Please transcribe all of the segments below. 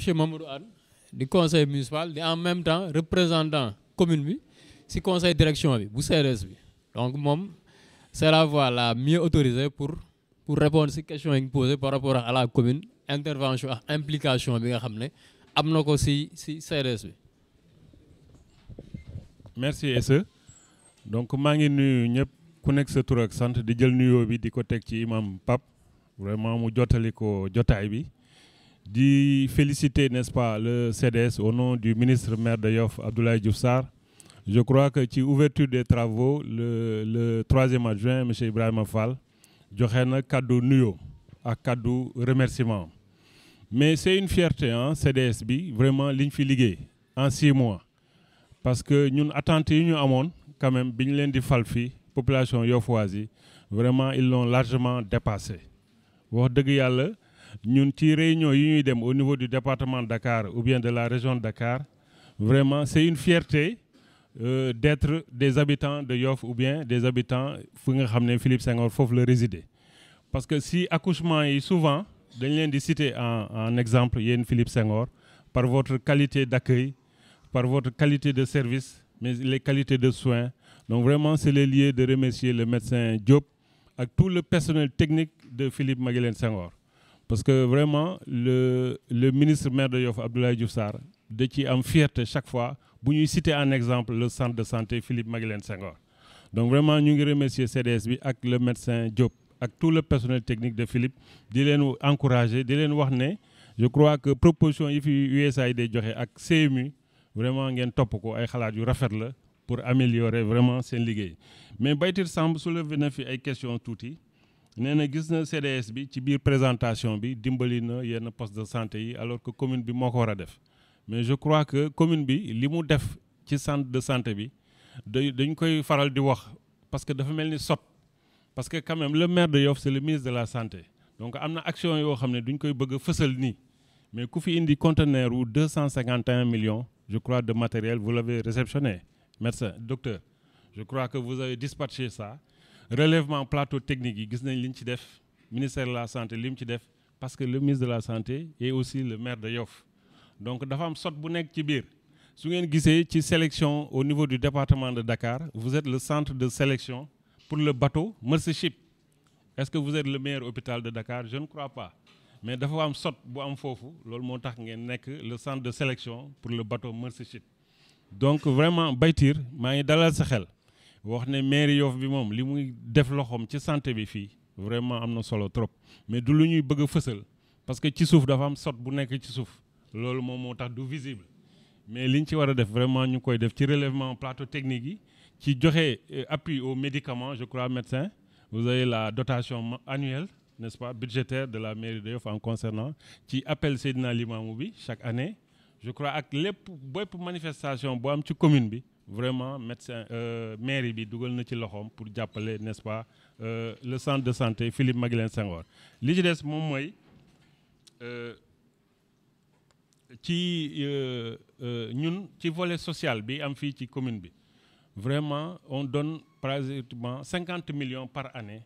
monsieur Mamadou Anne du conseil municipal di en même temps représentant commune bi ci conseil direction bi bu CDS bi donc moom c'est la voie la mieux autorisée pour répondre ci question yi posées par rapport à la commune intervention ak implication bi nga xam ne am na ko ci CDS bi. merci SE donc maa ngi nuyu ñëpp ku nekk sa tur ak sant di jël nuyoo bi di ko teg ci imam Pape vraiment mu jottali ko jotaay bi di féliciter n'est-ce pas le CDS au nom du ministre maire de Yoff Abdoulaye Diouf Sarr. Je crois que ci ouverture des travaux le troisième adjoint monsieur Ibrahima Fall joxe na kaddu nuyoo ak kaddu remerciement mais c'est une fierté CDS bi vraiment liñ fi liggéey en 6 mois parce que ñun attentes yi ñu amoon quand même bi ñu leen di fal fii population yoffoise yi vraiment ils l'ont largement dépassé wax dëgg yàlla ñun ci réunion yi ñuy dem au niveau du département de Dakar ou bien de la région de Dakar vraiment c'est une fierté d'être des habitants de Yoff ou bien des habitants fu nga xam ne Philippe Senghor foofu la résider parce que si accouchement yi souvent dañ leen di citer en exemple yéen Philippe Senghor par votre qualité d'accueil par votre qualité de service mais les qualités de soins donc vraiment c'est le lieu de remercier le médecin Diop ak tout le personnel technique de Philippe Maguilène Senghor parce que vraiment le ministre maire de Yoff Abdoulaye Diouf Sarr da ci am fierté chaque fois bu ñuy citer en exemple le centre de santé Philippe Maguilène Senghor donc vraiment ñu ngi remercier CDS bi ak le médecin Diop ak tout le personnel technique de Philippe di leen encourager di leen wax ne je crois que proposition yi fi USAID joxe ak CMU vraiment ngeen topp ko ay xalaat yu rafet la pour améliorer vraiment seen liggéey mais Baytir Samb soulevé na fi ay questions tuuti nee na gis na CDS bi ci biir présentation bi dimbali na yenn poste de santé yi alors que commune bi moo ko war a def mais je crois que commune bi li mu def ci centre de santé bi dañ koy faral di wax parce que dafa mel ni sot parce que quand même le maire de Yoff c'est le ministre de la santé donc am na action yoo xam ne duñ koy bëgg a fësal nii mais ku fi indi conteneur wu 251 millions je crois de matériel vous l'avez réceptionné médecin docteur je crois que vous avez dispatché ça relèvement plateau technique yi gis nañ li ñu ci def ministère de la santé li mu ci def parce que le ministre de la santé est aussi le maire de Yoff donc dafa am sot bu nekk ci biir su ngeen gisee ci sélection au niveau du département de Dakar vous êtes le centre de sélection pour le bateau Mercy Ship est-ce que vous êtes le meilleur hôpital de Dakar je ne crois pas mais dafa am sot bu am foofu loolu moo tax ngeen nekk le centre de sélection pour le bateau Mercy Ship donc vraiment Baytir maa ngi dalal sa xel wax ne mairie Yoff bi moom li muy def loxoom ci santé bi fii vraiment am na solo trop mais du lu ñuy bëgg a fësal parce que ci suuf dafa am sot bu nekk ci suuf loolu moom moo tax du visible mais liñ ci war a def vraiment ñu koy def ci relèvement plateau technique yi ci joxe appui aux médicaments je crois médecin vous avez la dotation annuelle n'est-ce pas budgétaire de la mairie de Yoff en concernant ci appel Seydina Limamou bi chaque année je crois ak lépp bépp manifestation boo am ci commune bi vraiment médecin mairie bi dugal na ci loxoom pour jàppale n'est-ce pas le centre de santé Philippe Maguilène Senghor li ci des moom mooy ci ñun ci volet social bi am fii ci commune bi vraiment on donne pratiquement 50 millions par année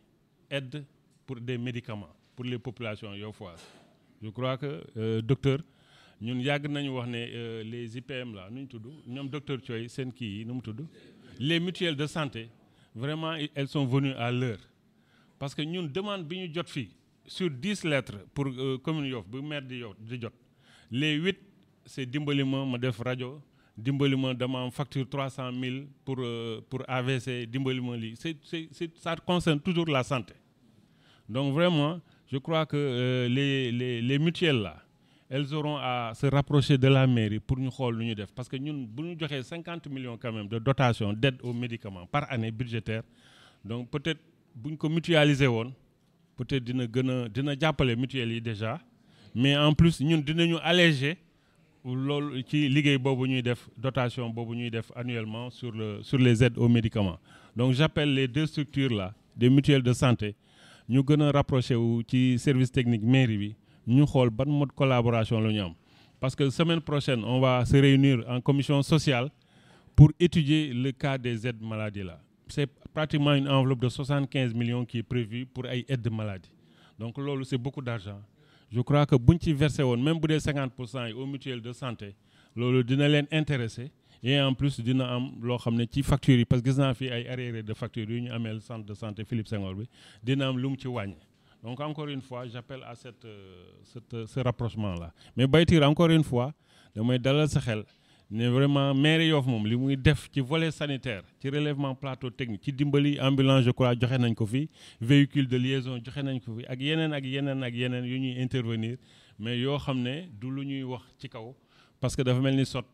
aide pour des médicaments pour les populations yoffoises je crois que docteur ñun yàgg nañu wax ne les IPM là nu ñu tudd ñoom docteur Thioye seen kii yi nu mu tudd les mutuelles de santé vraiment elles sont venues à l'heure parce que ñun demande bi ñu jot fii sur 10 lettres pour commune Yoff bu maire di Yoff di jot les 8 c'est dimbali ma def rajo dimbali ma dama am facture 300 000 pour AVC dimbali ma lii ça concerne toujours la santé donc vraiment je crois que les mutuelles là elles auront à se rapprocher de la mairie pour ñu xool lu ñu def parce que ñun bu ñu joxee 50 millions quand même de dotation d'aide aux médicaments par année budgétaire donc peut-être bu ñu ko mutualiser woon peut-être dina jàppale mutuelles yi déjà mais en plus ñun dinañu alléger loolu ci liggéey boobu ñuy def dotation boobu ñuy def annuellement sur les aides aux médicaments donc j'appelle les deux structures là des mutuelles de santé ñu gën a rapproché wu ci service technique mairie bi ñu xool ban mode collaboration la ñu am parce que semaine prochaine on va se réunir en commission sociale pour étudier le cas des aides maladie là c'est pratiquement une enveloppe de 75 millions qui est prévue pour ay aides maladie donc loolu c'est beaucoup d'argent je crois que buñ ci versé woon même bu dee 50% yi aux mutuelles de santé loolu dina leen intéressé et en plus dina am loo xam ne ci factures yi parce que gis naa fi ay arriérés de factures yu ñu ameel centre de santé Philippe Senghor bi dina am lu mu ci wàññi. Donc encore une fois j'appelle à ce rapprochement là mais Baytir encore une fois damay dalal sa xel ne vraiment maire Yoff moom li muy def ci volet sanitaire ci relèvement plateau technique ci dimbali ambulance je crois joxe nañ ko fi véhicule de liaison joxe nañ ko fi ak yeneen yu ñuy intervenir mais yoo xam ne du lu ñuy wax ci kaw parce que dafa mel ni sot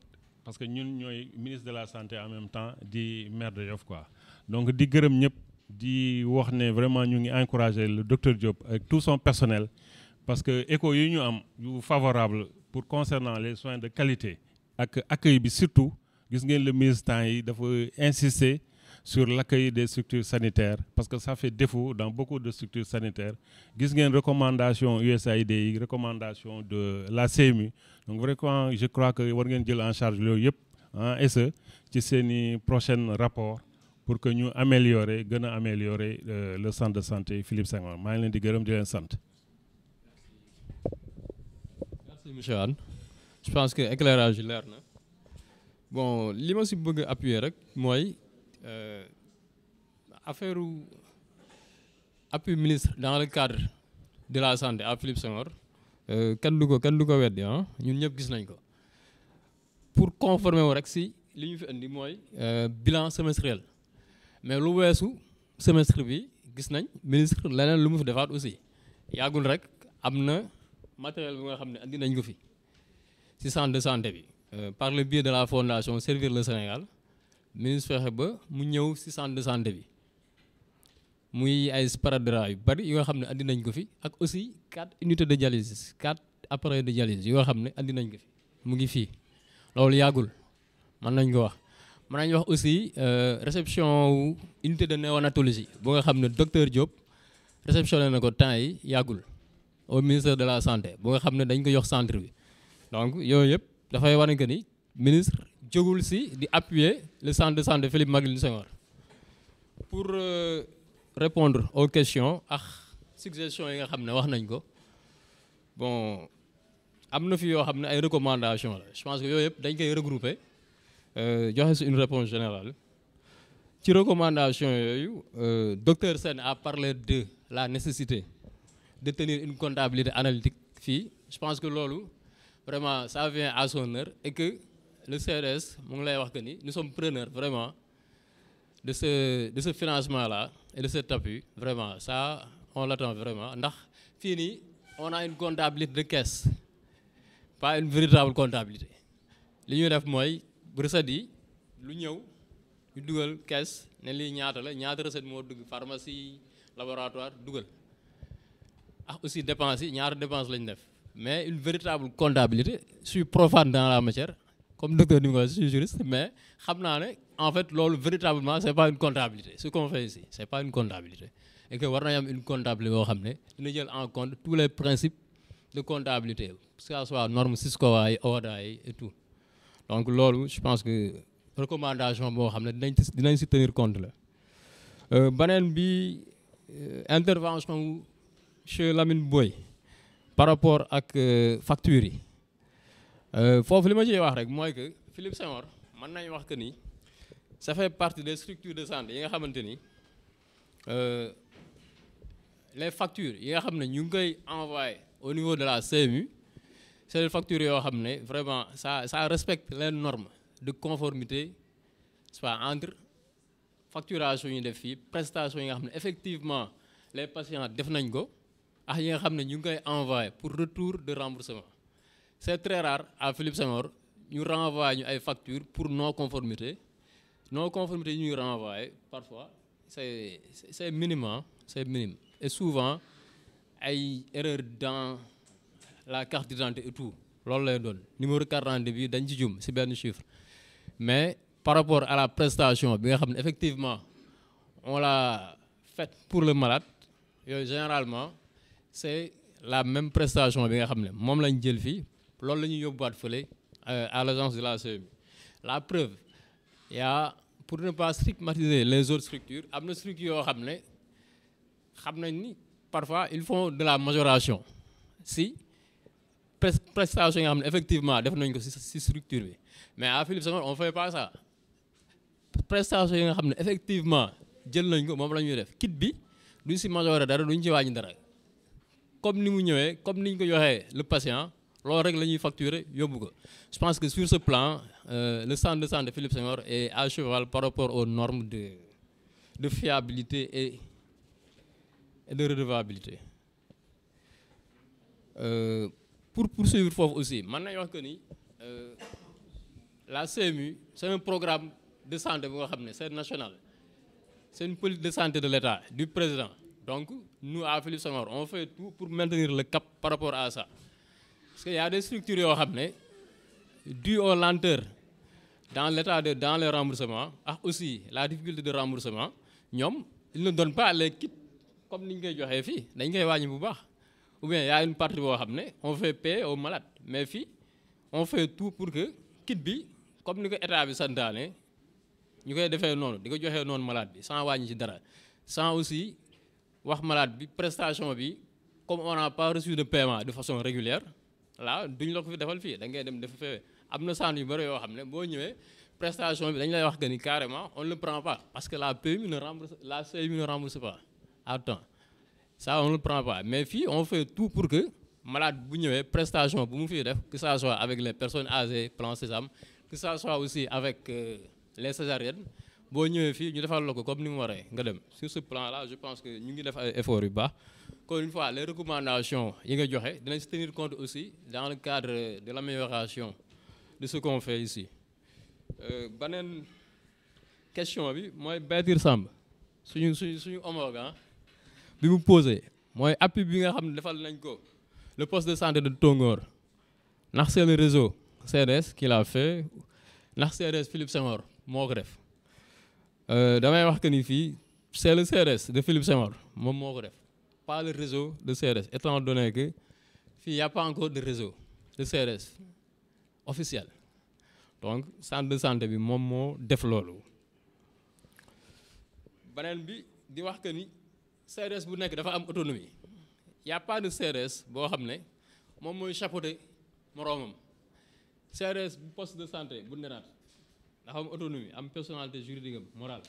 parce que ñun ñooy ministre de la santé en même temps di maire de Yoff quoi. Donc di gërëm ñëpp di wax ne vraiment ñu ngi encourager le docteur Diop avec tout son personnel parce que écho yi ñu am yu favorable pour concernant les soins de qualité ak accueil bi surtout gis ngeen le ministre temps yi dafa insister sur l'accueil des structures sanitaires parce que ça fait défaut dans beaucoup de structures sanitaires. Gis ngeen recommandation USAID yi recommandation de la CMU donc vraiment je crois que war ngeen jël en charge loolu yëpp et ce ci seeni prochain rapport pour que ñu gën a améliorer le centre de santé Philippe Senghor maa ngi leen di gërëm di leen sant. Merci monsieur Anne. Je pense que éclairage yi leer na bon li ma si bëgg a appuyer rek mooy affaire appui ministre dans le cadre de la santé à Philippe Senghor kenn du ko weddi ñun ñëpp gis nañ ko pour conformer wu rek si li ñu fi indi mooy bilan semestriel mais lu weesu semestre bi gis nañ ministre leneen lu mu fi defaat aussi yàggul rek am na matériel bi nga xam ne andi nañ ko fi ci centre de santé bi par le biais de la fondation Servir le Sénégal ministre fexe ba mu ñëw ci centre de santé bi muy ay sparadrap yu bari yoo xam ne andi nañ ko fi ak aussi 4 unités de dialyse 4 appareils de dialyse yoo xam ne andi nañ ko fi mu ngi fii loolu yàggul mën nañ ko wax. mën nañ wax aussi réception unité de néonatologie bu nga xam ne docteur Diop réceptionné na ko temps yi yàggul au ministère de la santé bu nga xam ne dañ ko jox centre bi. Donc yooyu yëpp dafay wane que ni ministre jógul si di appuyer le centre de santé Philippe Maguilène Senghor pour répondre aux questions ak suggestions yi nga xam ne wax nañ ko bon am na fi yoo xam ne ay recommandations la je pense que yooyu yëpp dañ koy regrouper joxe si une réponse générale ci recommandation yooyu docteur Sène a parlé de la nécessité de tenir une comptabilité analytique fii je pense que loolu vraiment ça vient à son heure et que le CRS mu ngi lay wax que ni nous sommes preneurs vraiment de ce financement là et de cet appui vraiment ça on l'attend vraiment ndax fii nii on a une comptabilité de caisse pas une véritable comptabilité li ñuy def mooy recette yi lu ñëw ñu dugal caisse ne lii ñaata recette moo dugg pharmacie laboratoire dugal aussi dépenses yi ñaata dépense lañ def mais une véritable comptabilité je suis profane dans la matière comme docteur ni je suis juriste mais xam naa ne en fait loolu véritablement c'est pas une comptabilité ce qu'on fait ici c'est pas une comptabilité et que war nañ am une comptabilité boo xam ne dina jël en compte tous les principes de comptabilité que ça soit norme SYSCOA yi OHADA yi et tout donc loolu je pense que recommandation boo xam ne dinañ si tenir compte la beneen bi intervention chez Lamine Boy par rapport ak factures yi foofu li ma ciy wax rek mooy que Philippe Senghor mën nañ wax que ni ça fait partie des structures de santé yi nga xamante ni les factures yi nga xam ne ñu ngi koy envoyé au niveau de la CMU c'est des factures yoo xam ne vraiment ça respecte les normes de conformité soit entre facturation yi def fii prestation yi nga xam ne effectivement les patients def nañ ko ak yi nga xam ne ñu ngi koy envoyé pour retour de remboursement c'est très rare à Philippe Senghor ñu renvoyé ñu ay factures pour non conformité yi ñuy renvoyé parfois c'est minime et souvent ay erreurs dans la carte d'identité et tout loolu lay doon numéro carte d'identité bi dañ ci jum ci benn chiffre mais par rapport à la prestation bi nga xam ne effectivement on l'a faite pour le malade yooyu généralement c'est la même prestation bi nga xam ne moom lañ jël fii loolu la ñuy yóbbuwaat fële à l'agence de la CMU la preuve y a pour ne pas stigmatiser les autres structures am na structures yoo xam ne xam nañ ni parfois ils font de la majoration si prestation yi nga xam ne effectivement def nañ ko si structure bi mais à Philippe Senghor on fait pas ça prestation yi nga xam ne effectivement jël nañ ko moom la ñuy def kit bi duñ si majoré dara duñ ci wàññi dara comme ni mu ñëwee comme ni ñu ko joxee le patient loolu rek la ñuy facturer yóbbu ko je pense que sur ce plan le centre de santé Philippe Senghor est à cheval par rapport aux normes de fiabilité et de redevabilité. Pour poursuivre foofu aussi mën nañu wax que ni la CMU c'est un programme de santé bu nga xam ne c'est national c'est une politique de santé de l'État du président donc nous à Philippe Senghor on fait tout pour maintenir le cap par rapport à ça parce que y a des structures yoo xam ne dû aux lenteurs dans les remboursements ak aussi la difficulté de remboursement ñoom ils ne donnent pas les kits comme ni ñu koy joxee fii dañ koy wàññi bu baax ou bien y a une partie boo xam ne on fait payer aux malades mais fii on fait tout pour que kit bi comme ni ko état bi santaane ñu koy defee noonu di ko joxee noonu malade bi sans wàññi ci dara sans aussi wax malade bi prestation bi comme on n'a pas reçu de paiement de façon régulière là duñ la ko fi defal fii da ngay dem def fee am na centre yu bëri yoo xam ne boo ñëwee prestation bi dañ lay wax que ni carrément on ne le prend pas parce que la PMU ne rembourse la CMU ne rembourse pas à temps ça on ne le prend pas mais fii on fait tout pour que malade bu ñëwee prestation bu mu fiy def que ça soit avec les personnes âgées plan Sésame que ça soit aussi avec les césariennes boo ñëwee fii ñu defal la ko comme ni mu waree nga dem sur ce plan là je pense que ñu ngi def ay efforts yu baax encore une fois les recommandations yi nga joxe dinañ si tenir compte aussi dans le cadre de l'amélioration de ce qu'on fait ici beneen question bi mooy Baytir Samb suñu homologue bi mu posé mooy appui bi nga xam ne defal nañ ko le poste de santé de Tongor ndax c'est le réseau CDS qui l'a fait ndax CDS Philippe Senghor moo ko def damay wax que ni fii c'est le CDS de Philippe Senghor moom moo ko def pas le réseau de CDS étant donné que fii y a pas encore de réseau de CDS officiel donc centre de santé bi moom moo def loolu beneen bi di wax que ni CDS bu nekk dafa am autonomie y a pas de CDS boo xam ne moom mooy chapeauter moroomam CDS bu poste de santé bu Ndenaat dafa am autonomie am personnalité juridique am morale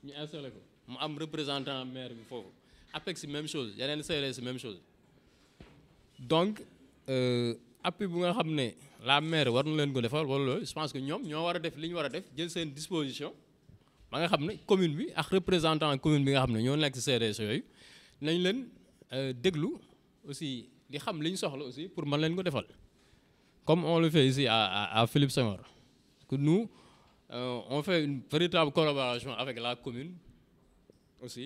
ñu installé ko mu am représentant maire bi foofu APEX même chose yeneen CDS même chose donc appui bu nga xam ne la maire war na leen ko defal wala loolu je pense que ñoom ñoo war a def li ñu war a def jël seen disposition ba nga xam ne commune bi ak représentant commune bi nga xam ne ñoo nekk ci CDS yooyu nañ leen déglu aussi di xam li ñu soxla aussi pour mën leen ko defal comme on le fait ici à Philippe Senghor que nous on fait une véritable collaboration avec la commune aussi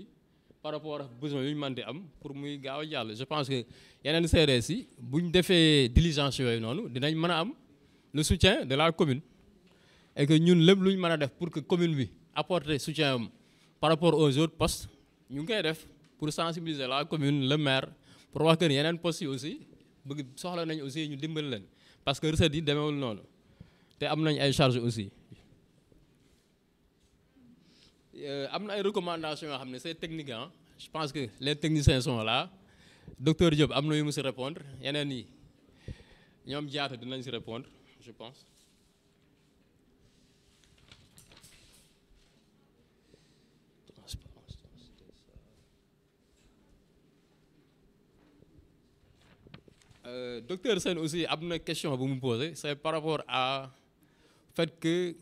par rapport ak besoin yu ñu mën di am pour muy gaaw a jàll je pense que yeneen CDS yi bu ñu defee diligence yooyu noonu dinañ mën a am le soutien de la commune et que ñun lépp lu ñu mën a def pour que commune bi apporter soutien am par rapport aux autres postes ñu ngi koy def pour sensibiliser la commune le maire pour wax que ni yeneen postes yi aussi bëgg soxla nañ aussi ñu dimbali leen parce que recettes yi demeewul noonu te am nañ ay charges aussi am na ay recommandations yoo xam ne c'est technique je pense que les techniciens sont là docteur Diop am na yu mu si répondre yeneen yi ñoom jaata dinañ si répondre je pense. Docteur Sène aussi am na question bu mu posé c'est par rapport à fait que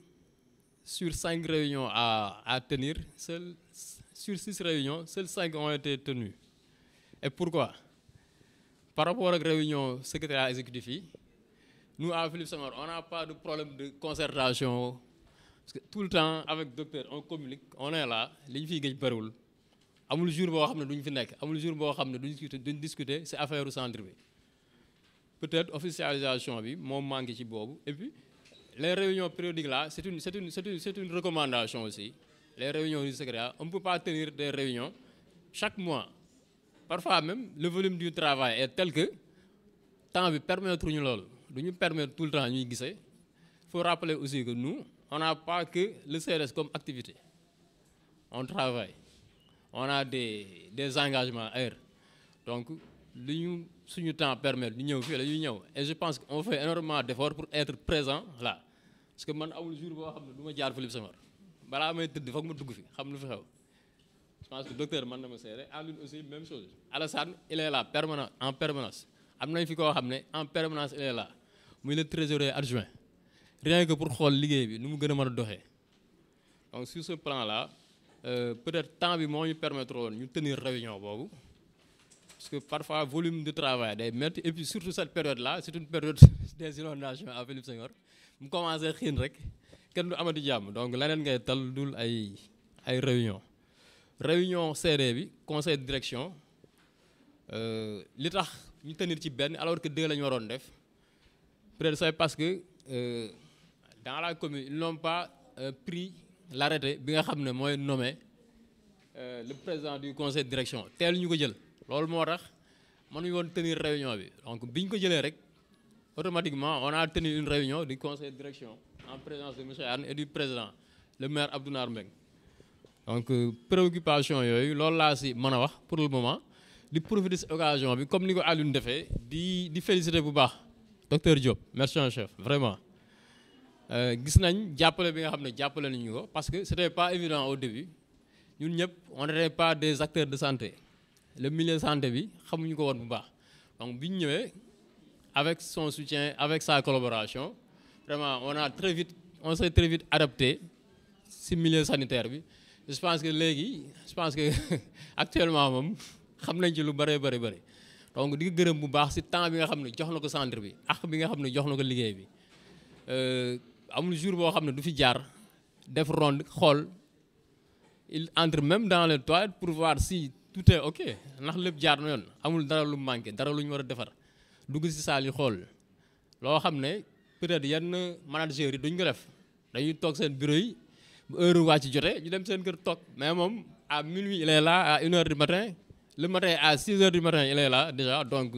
sur 5 réunions à tenir sur 6 réunions seules 5 ont été tenues et pourquoi par rapport ak réunion secrétariat exécutif yi nous à Philippe Senghor on n'a pas de problème de concertation parce que tout le temps avec docteur on communique on est là li ñu fiy gëj bëriwul amul jour boo xam ne duñ fi nekk amul jour boo xam ne duñ discuter c'est affaire u centre bi peut-être officialisation bi moom manqué ci boobu et puis les réunions périodiques là c'est une recommandation aussi les réunions du secrétariat on ne peut pas tenir des réunions chaque mois parfois même le volume du travail est tel que temps bi permettre ñu loolu du ñu permettre tout le temps ñuy gisee il faut rappeler aussi que nous on n'a pas que le CRS comme activité on travaille on a des engagements ailleurs donc li ñu suñu temps permettre ñu ñëw fii la ñuy ñëw et je pense qu'on fait énormément d'efforts pour être présent là parce que man amul jour boo xam ne du ma jaar Philippe Senghor balaa may tëdd foog ma dugg fi xam lu fi xew je pense que docteur mën na ma seere Alioune aussi même chose Alassane il est là en permanence am nañ fi koo xam ne en permanence il est là muy le trésorier adjoint rien que pour xool liggéey bi nu mu gën a mën a doxee donc sur ce plan là peut-être temps bi moo ñu permettre woon ñu tenir réunion boobu parce que parfois volume de travail day métti et puis surtout cette période là c'est une période des inondations à Philippe Senghor mu commencé xiin rek kenn du amati jàmm donc leneen ngay tal dul ay réunion CD bi conseil de direction li tax ñu tenir ci benn alors que 2 la ñu waroon def peut-être c'est parce que dans la commune ils n'ont pas pris l'arrêté bi nga xam ne mooy nommé le président du conseil de direction teel ñu ko jël loolu moo tax mënuñu woon tenir réunion bi donc bi ñu ko jëlee rek automatiquement on a tenu une réunion du conseil de direction en présence de monsieur Anne et du président le maire Abdou Nar Mbengue donc préoccupation yooyu loolu laa si mën a wax pour le moment di profiter si occasion bi comme ni ko Alioune defee di féliciter bu baax docteur Diop merci en chef vraiment gis nañ jàppale bi nga xam ne jàppale nañu ko parce que c'était pas évident au début ñun ñëpp on n'était pas des acteurs de santé le milieu de santé bi xamuñu ko woon bu baax donc bi ñu ñëwee avec son soutien avec sa collaboration vraiment on s'est très vite adapté si milieu sanitaire bi je pense que actuellement moom xam nañ ci lu bëree bëri donc di gërëm bu baax si temps bi nga xam ne jox na ko centre bi ak bi nga xam ne jox na ko liggéey bi amul jour boo xam ne du fi jaar def ronde xool il entre même dans les toilettes pour voir si tout est ok ndax lépp jaar na yoon amul dara lu manqué dara lu ñu war a defar dugg si saal yi xool loo xam ne peut-être yenn managers yi duñ ko def dañuy toog seen bureau yi bu heure wàcc jotee ñu dem seen kër toog mais moom à minuit il est là à 1h du matin le matin à 6h du matin il est là déjà donc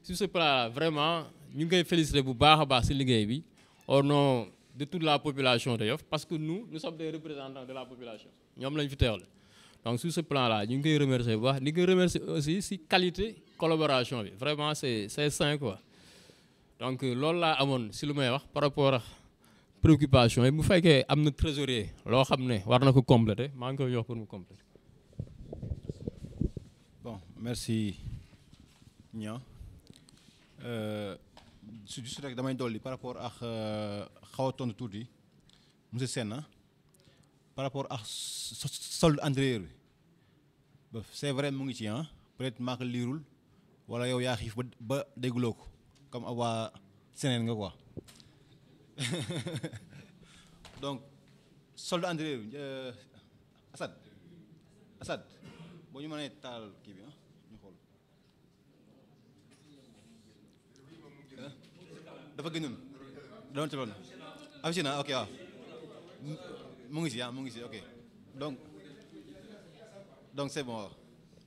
sur ce plan vraiment ñu ngi koy féliciter bu baax a baax si liggéey bi au nom de toute la population de Yoff parce que nous sommes des représentants de la population ñoom lañ fi teewal donc sur ce plan là ñu ngi koy remercier bu baax di koy remercier aussi si qualité collaboration bi vraiment c'est sain quoi donc loolu laa amoon si lu may wax par rapport ak préoccupation yi bu fekkee am na trésorier loo xam ne war na ko compléter maa ngi koy jox pour mu compléter. Bon, merci Niang juste rek damay dolli par rapport ak xaw a tontu tuuti monsieur Sène par rapport ak solde antérieur bi c'est vrai mu ngi ci peut-être maa ko liirul wala yow yaa xiif ba dégguloo ko comme waa Sénégal nga quoi donc solde antérieur bi Assad boo ñu mënee taal kii bi ñu xool dafa gënoon doon ci loolu affiché na ok waaw mu ngi si ok donc c'est bon waaw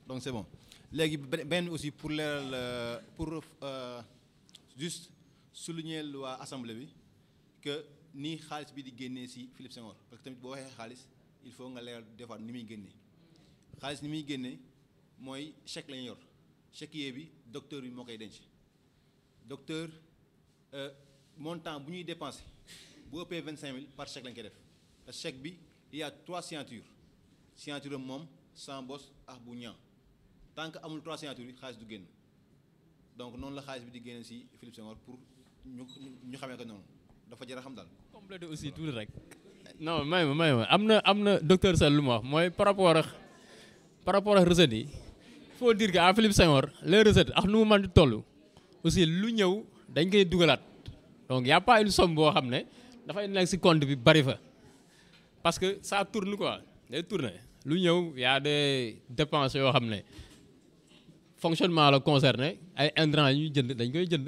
donc c'est bon léegi benn aussi pour leeral pour juste souligner waa assemblée bi que nii xaalis bi di génnee si Philippe Senghor parce que tamit boo waxee xaalis il faut nga leeral des fois ni muy génnee xaalis ni muy génnee mooy chèque la ñu yor chèque yee bi docteur bi moo koy denc docteur montant bu ñuy dépensé bu ëppee 25000 par chèque lañ koy def te chèque bi il y a 3 signatures signature am moom sans bos ak bu ñaa tant que amul 3 signatures yi xaalis du génn donc noonu la xaalis bi di génne si Philippe Senghor pour ñu xamee ko noonu dafa jar a xam daal. compléter aussi tuuti rek. non may ma am na docteur Sall lu ma wax mooy par rapport ak recettes yi il faut dire que à Philippe Senghor les recettes ak nu mu mën di toll aussi lu ñëw dañ koy dugalaat donc y a pas une somme boo xam ne dafay nekk ci compte bi bari fa parce que ça tourne quoi day tourner lu ñëw y a des dépenses yoo xam ne fonctionnement la concerné ay intrants yi ñuy jënd dañ koy jënd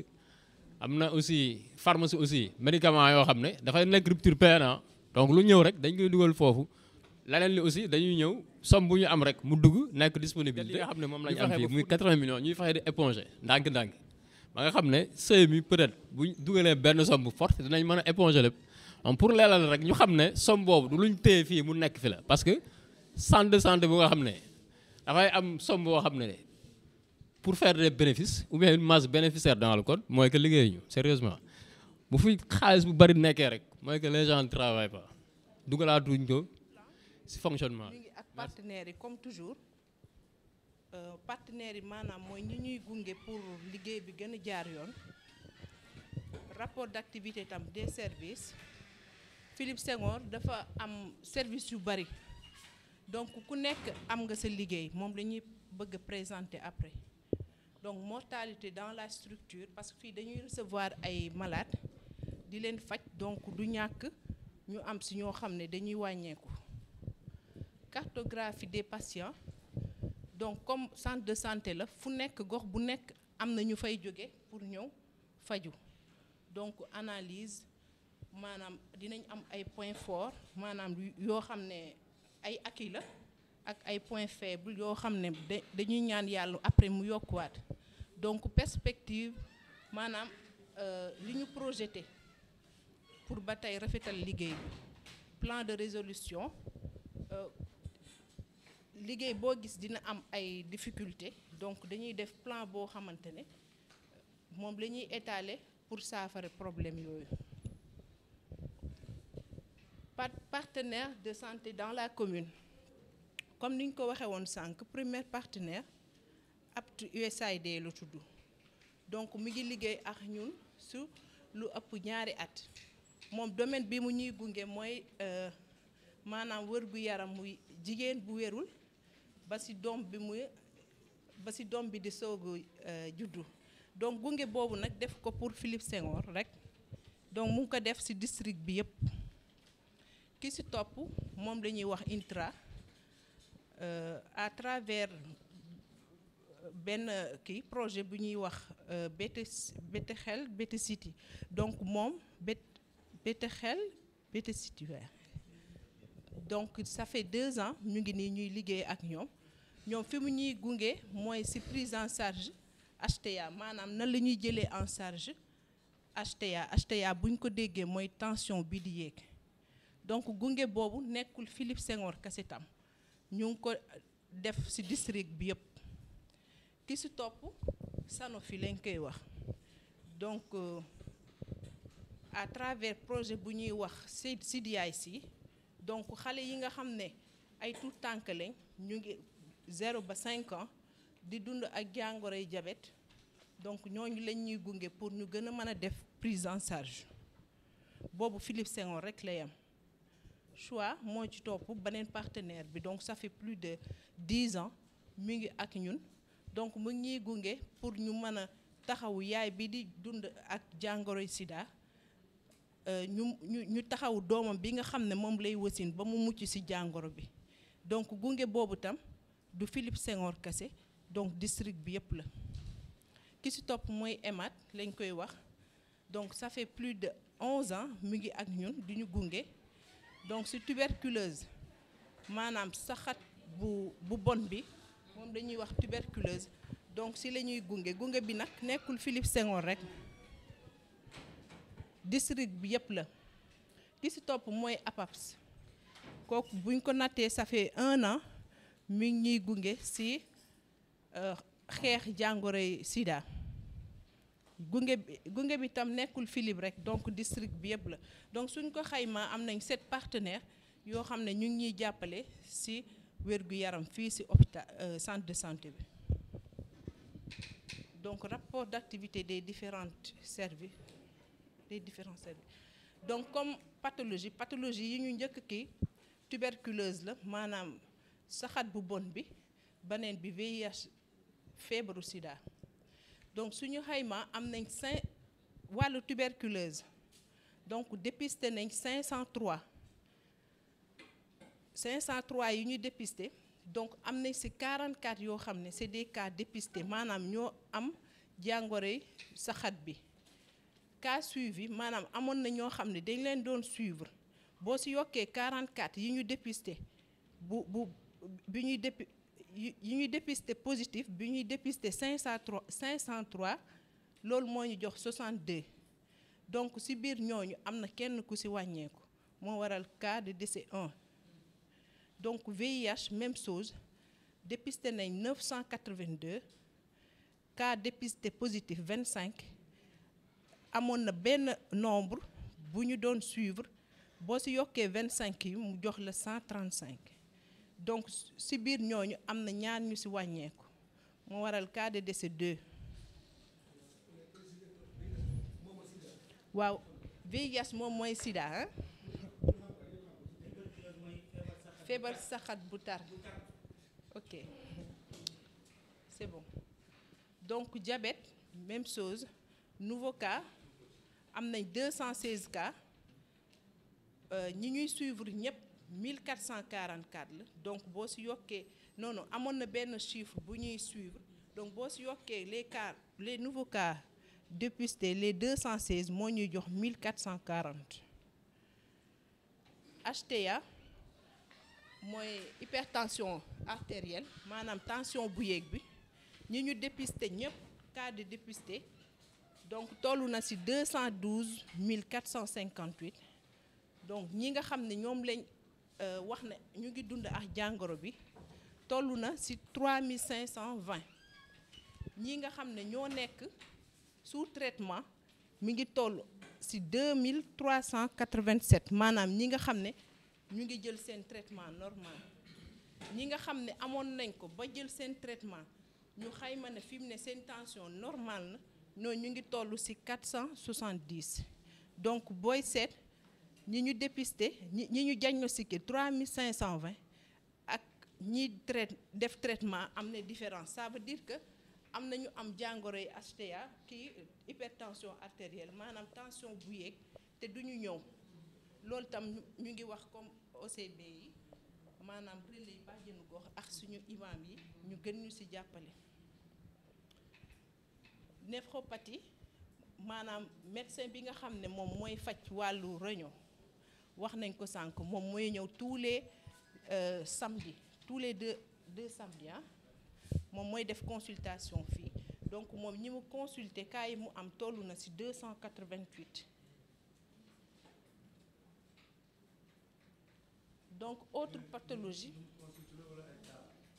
am na aussi pharmacie aussi médicaments yoo xam ne dafay nekk rupture PNA donc lu ñëw rek dañ koy dugal foofu leneen li aussi dañuy ñëw somme bu ñu am rek mu dugg nekk disponibilité li nga xam ne moom lañu am fii muy 80 millions ñuy fexe di éponger ndànk-ndànk ba nga xam ne CMU peut-être bu dugalee benn somme bu forte dinañ mën a éponger lépp pour leelal rek ñu xam ne somme boobu du luñ téye fii mu nekk fi la parce que centre de santé bu nga xam ne dafay am somme boo xam ne pour faire des bénéfices ou bien une masse bénéficiaire dans le code mooy que liggéey ñu sérieusement bu fi xaalis bu bari nekkee rek mooy que les gens ne travaillent pas dugalaatuñ ko ci fonctionnement. ñu ngi ak partenaires yi comme toujours partenaires yi maanaam mooy ñi ñuy gunge pour liggéey bi gën a jaar yoon rapport d'activité tam des services Philippe Senghor dafa am service yu bari donc ku nekk am nga sa liggéey moom lañuy bëgg a présenter après donc mortalité dans la structure parce que fii dañuy recevoir ay malades di leen faj donc du ñàkk ñu am si ñoo xam ne dañuy wàññeeku cartographie des patients donc comme centre de santé la fu nekk gox bu nekk am na ñu fay jóge pour ñëw faju donc analyse maanaam dinañ am ay points forts maanaam yoo xam ne ay acquis la ak ay points faibles yoo xam ne dañuy ñaan yàlla après mu yokkuwaat donc perspective maanaam li ñu projeté pour ba tey rafetal liggéey bi plan de résolution liggéey boo gis dina am ay difficultés donc dañuy def plan boo xamante ne moom la ñuy étaler pour saafara problème yooyu partenaire de santé dans la commune comme ni ñu ko waxee woon sànq premier partenaire APT USAID la tudd donc mi ngi liggéey ak ñun su lu ëpp ñaari at moom domaine bi mu ñuy gunge mooy maanaam wërgu yaram muy jigéen bu wérul ba ci doom bi di soogu juddu donc gunge boobu nag def ko pour Philippe Senghor rek donc mu ngi ko def ci district bi yépp ki ci topp moom lañuy wax intra à travers benn kii projet bu ñuy wax Bete Xel Bete City donc moom Bete Xel Bete City donc ça fait 2 ans ñu ngi nii ñuy liggéey ak ñoom fi mu ñuy gunge mooy ci prise en charge HTA maanaam nan la ñuy jëlee en charge HTA bu ñu ko déggee mooy tension bi di yéeg donc gunge boobu nekkul Philippe Senghor kese tam ñu ngi ko def ci district bi yépp ki ci topp Sanofi lañ koy wax donc à travers projet bu ñuy wax CDIC donc xale yi nga xam ne ay tout tànk lañ ñu ngi 0 ba 5 ans di dund ak jàngoroy diabète donc ñooñu lañ ñuy gunge pour ñu gën a mën a def prise en charge boobu Philippe Senghor rek la yam choix moo ci topp beneen partenaire bi donc ça fait plus de 10 ans mi ngi ak ñun donc mu ngi ñuy gunge pour ñu mën a taxawu yaay bi di dund ak jàngoroy sida ñu taxawu doomam bi nga xam ne moom lay wasin ba mu mucc ci jàngoro bi donc gunge boobu tam du Philippe Senghor kese donc district bi yépp la ki ci topp mooy EMAD lañ koy wax donc ça fait plus de 11 ans mi ngi ak ñun di ñu gunge donc ci tuberculose maanaam saxat bu bon bi moom dañuy wax tuberculose donc ci la ñuy gunge bi nag nekkul Philippe Senghor rek district bi yépp la ki ci topp mooy APAPS kooku buñ ko nattee ça fait 1 an mi ngi ñuy gunge ci xeex jàngoroy sida gunge bi tam nekkul Philippe rek donc district bi yépp la donc suñ ko xaymaa am nañ 7 partenaires yoo xam ne ñu ngi ñuy jàppale ci wérgu yaram fii ci hôpital centre de santé bi donc rapport d'activité des différents services donc comme pathologie yi ñu njëkk ki tuberculose la maanaam saxat bu bon bi beneen bi VIH feebaru sida donc suñu xayma am nañ wàllu tuberculose donc dépisté nañ 503 yi ñu dépisté donc am nañ ci 44 yoo xam ne c'est des cas dépistés maanaam ñoo am jàngoroy saxat bi cas suivi maanaam amoon na ñoo xam ne dañ leen doon suivre boo ci yokkee 44 yi ñu dépisté bi ñuy dépisté positif bi ñuy dépisté 503 loolu moo ñu jox 62 donc ci biir ñooñu am na kenn ku ci wàññeeku moo waral cas de décès 1 donc VIH même chose dépisté nañ 982 cas dépisté positif 25 amoon na benn nombre bu ñu doon suivre boo ci yokkee 25 yi mu jox la 135 donc ci biir ñooñu am na ñaar ñu ci wàññeeku moo waral cas de décès 2. waaw VIH moom mooy sida ah feebar saxat bu tar ok c'est bon donc diabète même chose nouveau cas am nañ 216 cas ñi ñuy suivre ñëpp 1444 la donc boo ci yokkee non amoon na benn chiffre bu ñuy suivre donc boo ci yokkee les nouveaux cas dépistés les 216 moo ñuy jox 1440 HTA mooy hypertension artérielle maanaam tension bu yéeg bi ñi ñu dépisté ñëpp cas de dépisté donc tollu na ci 212 458 donc ñi nga xam ne ñoom lañ wax ne ñu ngi dund ak jàngoro bi tollu na ci 3520 ñi nga xam ne ñoo nekk sous traitement mi ngi toll ci 2387 maanaam ñi nga xam ne ñu ngi jël seen traitement normal ñi nga xam ne amoon nañ ko ba jël seen traitement ñu xayma ne fi mu ne seen tension normale na ñooñu ñu ngi toll ci 470 donc booy seet ñi ñu dépisté ñi ñu diagnostiqué 3520 ak ñi def traitement am na différence ça veut dire que am na ñu am jàngoro yi HTA kii hypertension artérielle maanaam tension bu yéeg te du ñu ñëw loolu tam ñu ngi wax comme OCB yi maanaam relais yi bàjjenu gox ak suñu imam yi ñu gën ñu ci jàppale. néphropathie maanaam médecin bi nga xam ne moom mooy faj wàllu réunion wax nañ ko sànq moom mooy ñëw tous les samedis tous les deux samedis moom mooy def consultation fii donc moom ñi mu consulter cas yi mu am tollu na ci 288 donc autre pathologie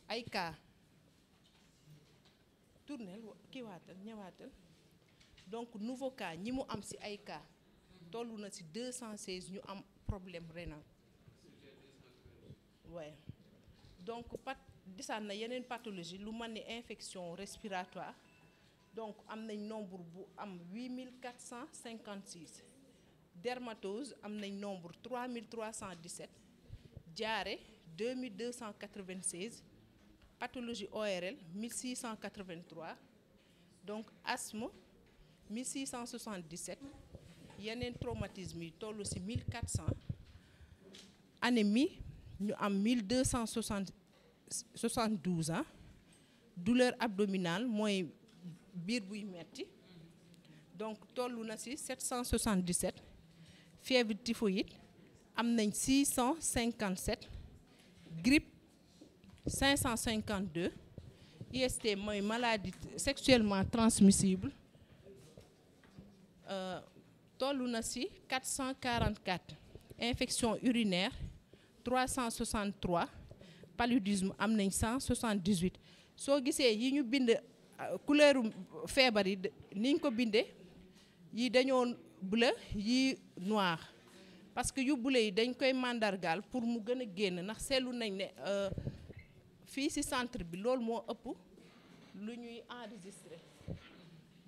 ay cas tournel kii waatal ñëwaatal donc nouveau cas ñi mu am ci ay cas tollu na ci 216 ñu am problème rénal ouais donc disaan na yeneen pathologie lu mel ni infection respiratoire donc am nañ nombre bu am 8456 dermatose am nañ nombre 3317 diarrhée 2296 pathologie ORL 1683 donc asthme 1677 yeneen traumatisme yi toll ci 1400 anémie ñu am 1272 douleur abdominale mooy biir buy metti donc toll na ci 777 fièvre typhoïde am nañ 657 grippe 552 IST mooy maladie sexuellement transmissible toll na ci 444 infection urinaire 363 paludisme am nañ 178 soo gisee yi ñu bind couleur feebar yi niñ ko bindee yi dañoo bleu yi noir parce que yu bleu yi dañ koy màndargaal pour mu gën a génn ndax seetlu nañ ne fii ci centre bi loolu moo ëpp lu ñuy enregistrer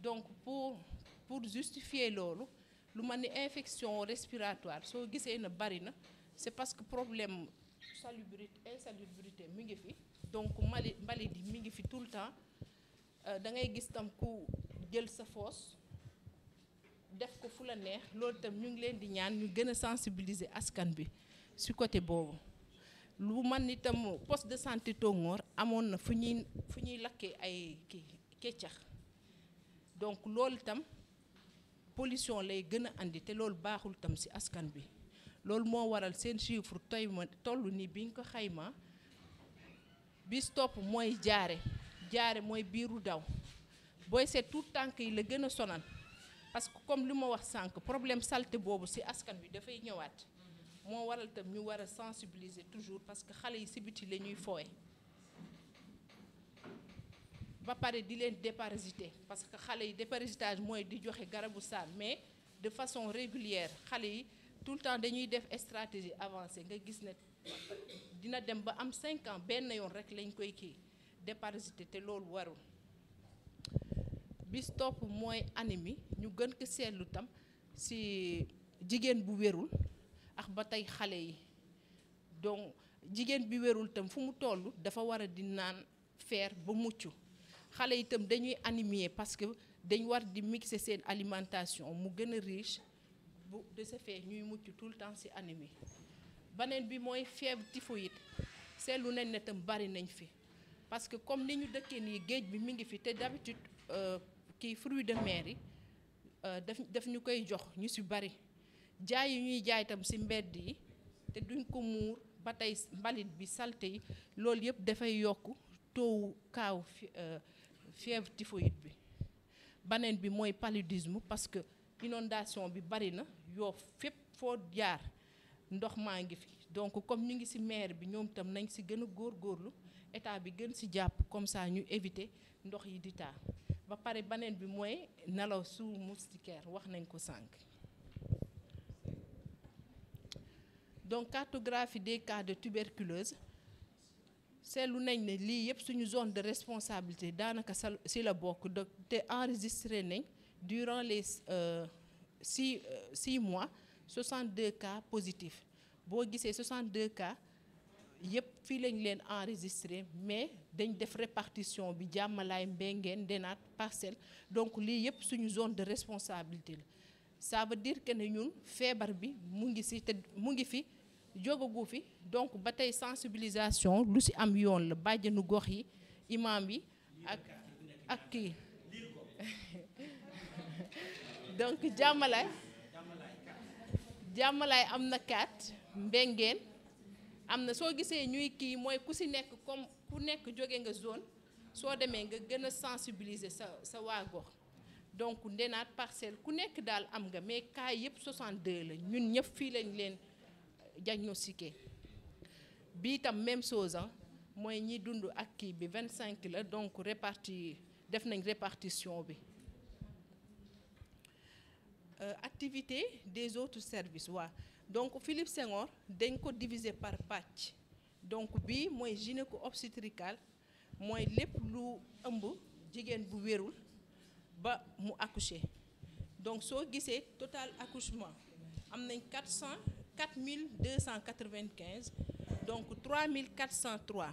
donc pour justifier loolu lu mel ni infection respiratoire soo gisee na bari na c'est parce que problème insalubrité mi ngi fi donc mbalit yi mi ngi fi tout le temps da ngay gis tam ku jël sa fosse def ko fu la neex loolu tam ñu ngi leen di ñaan ñu gën a sensibiliser askan bi ci côté boobu lu man itam poste de santé Tongoor amoon na fu ñuy lakkee ay keccax donc loolu tam pollution lay gën a andi te loolu baaxul tam ci askan bi loolu moo waral seen chiffre toll ni biñ ko xayma bis topp mooy jaare mooy biiru daw booy seet tout tànk yi la gën a sonal parce que comme li ma wax sànq problème saleté boobu ci askan wi dafay ñëwaat moo waral tam ñu war a sensibiliser toujours parce que xale yi ci biti la ñuy foowe ba pare di leen déparasiter parce que xale yi déparasitage mooy di joxe garabu saan mais de façon régulière xale yi tout le temps dañuy def stratégie avancée nga gis ne dina dem ba am 5 ans benn yoon rek lañ koy kii déparasiter te loolu warul. bis topp mooy anémie ñu gën ko seetlu tam ci jigéen bu wérul ak ba tey xale yi donc jigéen bi wérul tam fu mu toll dafa war a di naan fer ba mucc xale yi tam dañuy anémie parce que dañ war di mixer seen alimentation mu gën a riche bu de ce fait ñuy mucc tout le temps ci anémie. beneen bi mooy fièvre typhoïde seetlu nañ ne tam bari nañ fi parce que comme ni ñu dëkkee nii géej bi mi ngi fi te d'habitude kii fruits de mer yi daf ñu koy jox ñu ci bari jaay yi ñuy jaay tam ci mbedd yi te duñ ko muur ba tey mbalit bi saleté yi loolu yëpp dafay yokk taux kaaw fièvre typhoïde bi. beneen bi mooy paludisme parce que inondation bi bari na yoo fépp foo jaar ndox maa ngi fi donc comme ñu ngi ci maire bi ñoom tam nañ ci gën a góorgóorlu état bi gën ci jàpp comme ça ñu éviter ndox yi di taa. ba pare beneen bi mooy nelaw sous moustiquaire wax nañ ko sànq. donc cartographie des cas de tuberculose seetlu nañ ne lii yëpp suñu zone de responsabilité daanaka ci la bokk te enregistré nañ durant les 6 mois 62 cas positifs boo gisee 62 cas yëpp fii lañ leen enregistré mais dañ def répartition bi Jàmmalaay Mbengeen Ndenaat Parcelles donc lii yëpp suñu zone de responsabilité la ça veut dire que ne ñun feebar bi mu ngi ci te mu ngi fi jógagu fi donc ba tey sensibilisation lu ci am yoon la bàjjenu gox yi imam yi ak kii donc Jàmmalaay am na 4 Mbengeen am na soo gisee ñuy kii mooy ku ci nekk comme ku nekk jóge nga zone soo demee nga gën a sensibiliser sa waa gox donc Ndenaat Parcelles ku nekk daal am nga mais cas yëpp 62 la ñun ñëpp fii lañ leen diagnostiqué bii tam même chose mooy ñi dund ak kii bi 25 la donc def nañ répartition bi. Activité des autres services waa donc Philippe Senghor dañ ko diviser par pàcc donc bii mooy gynéco-obstétrical mooy lépp lu ëmb jigéen bu wérul ba mu accoucher donc soo gisee total accouchement am nañ 4295 donc 3403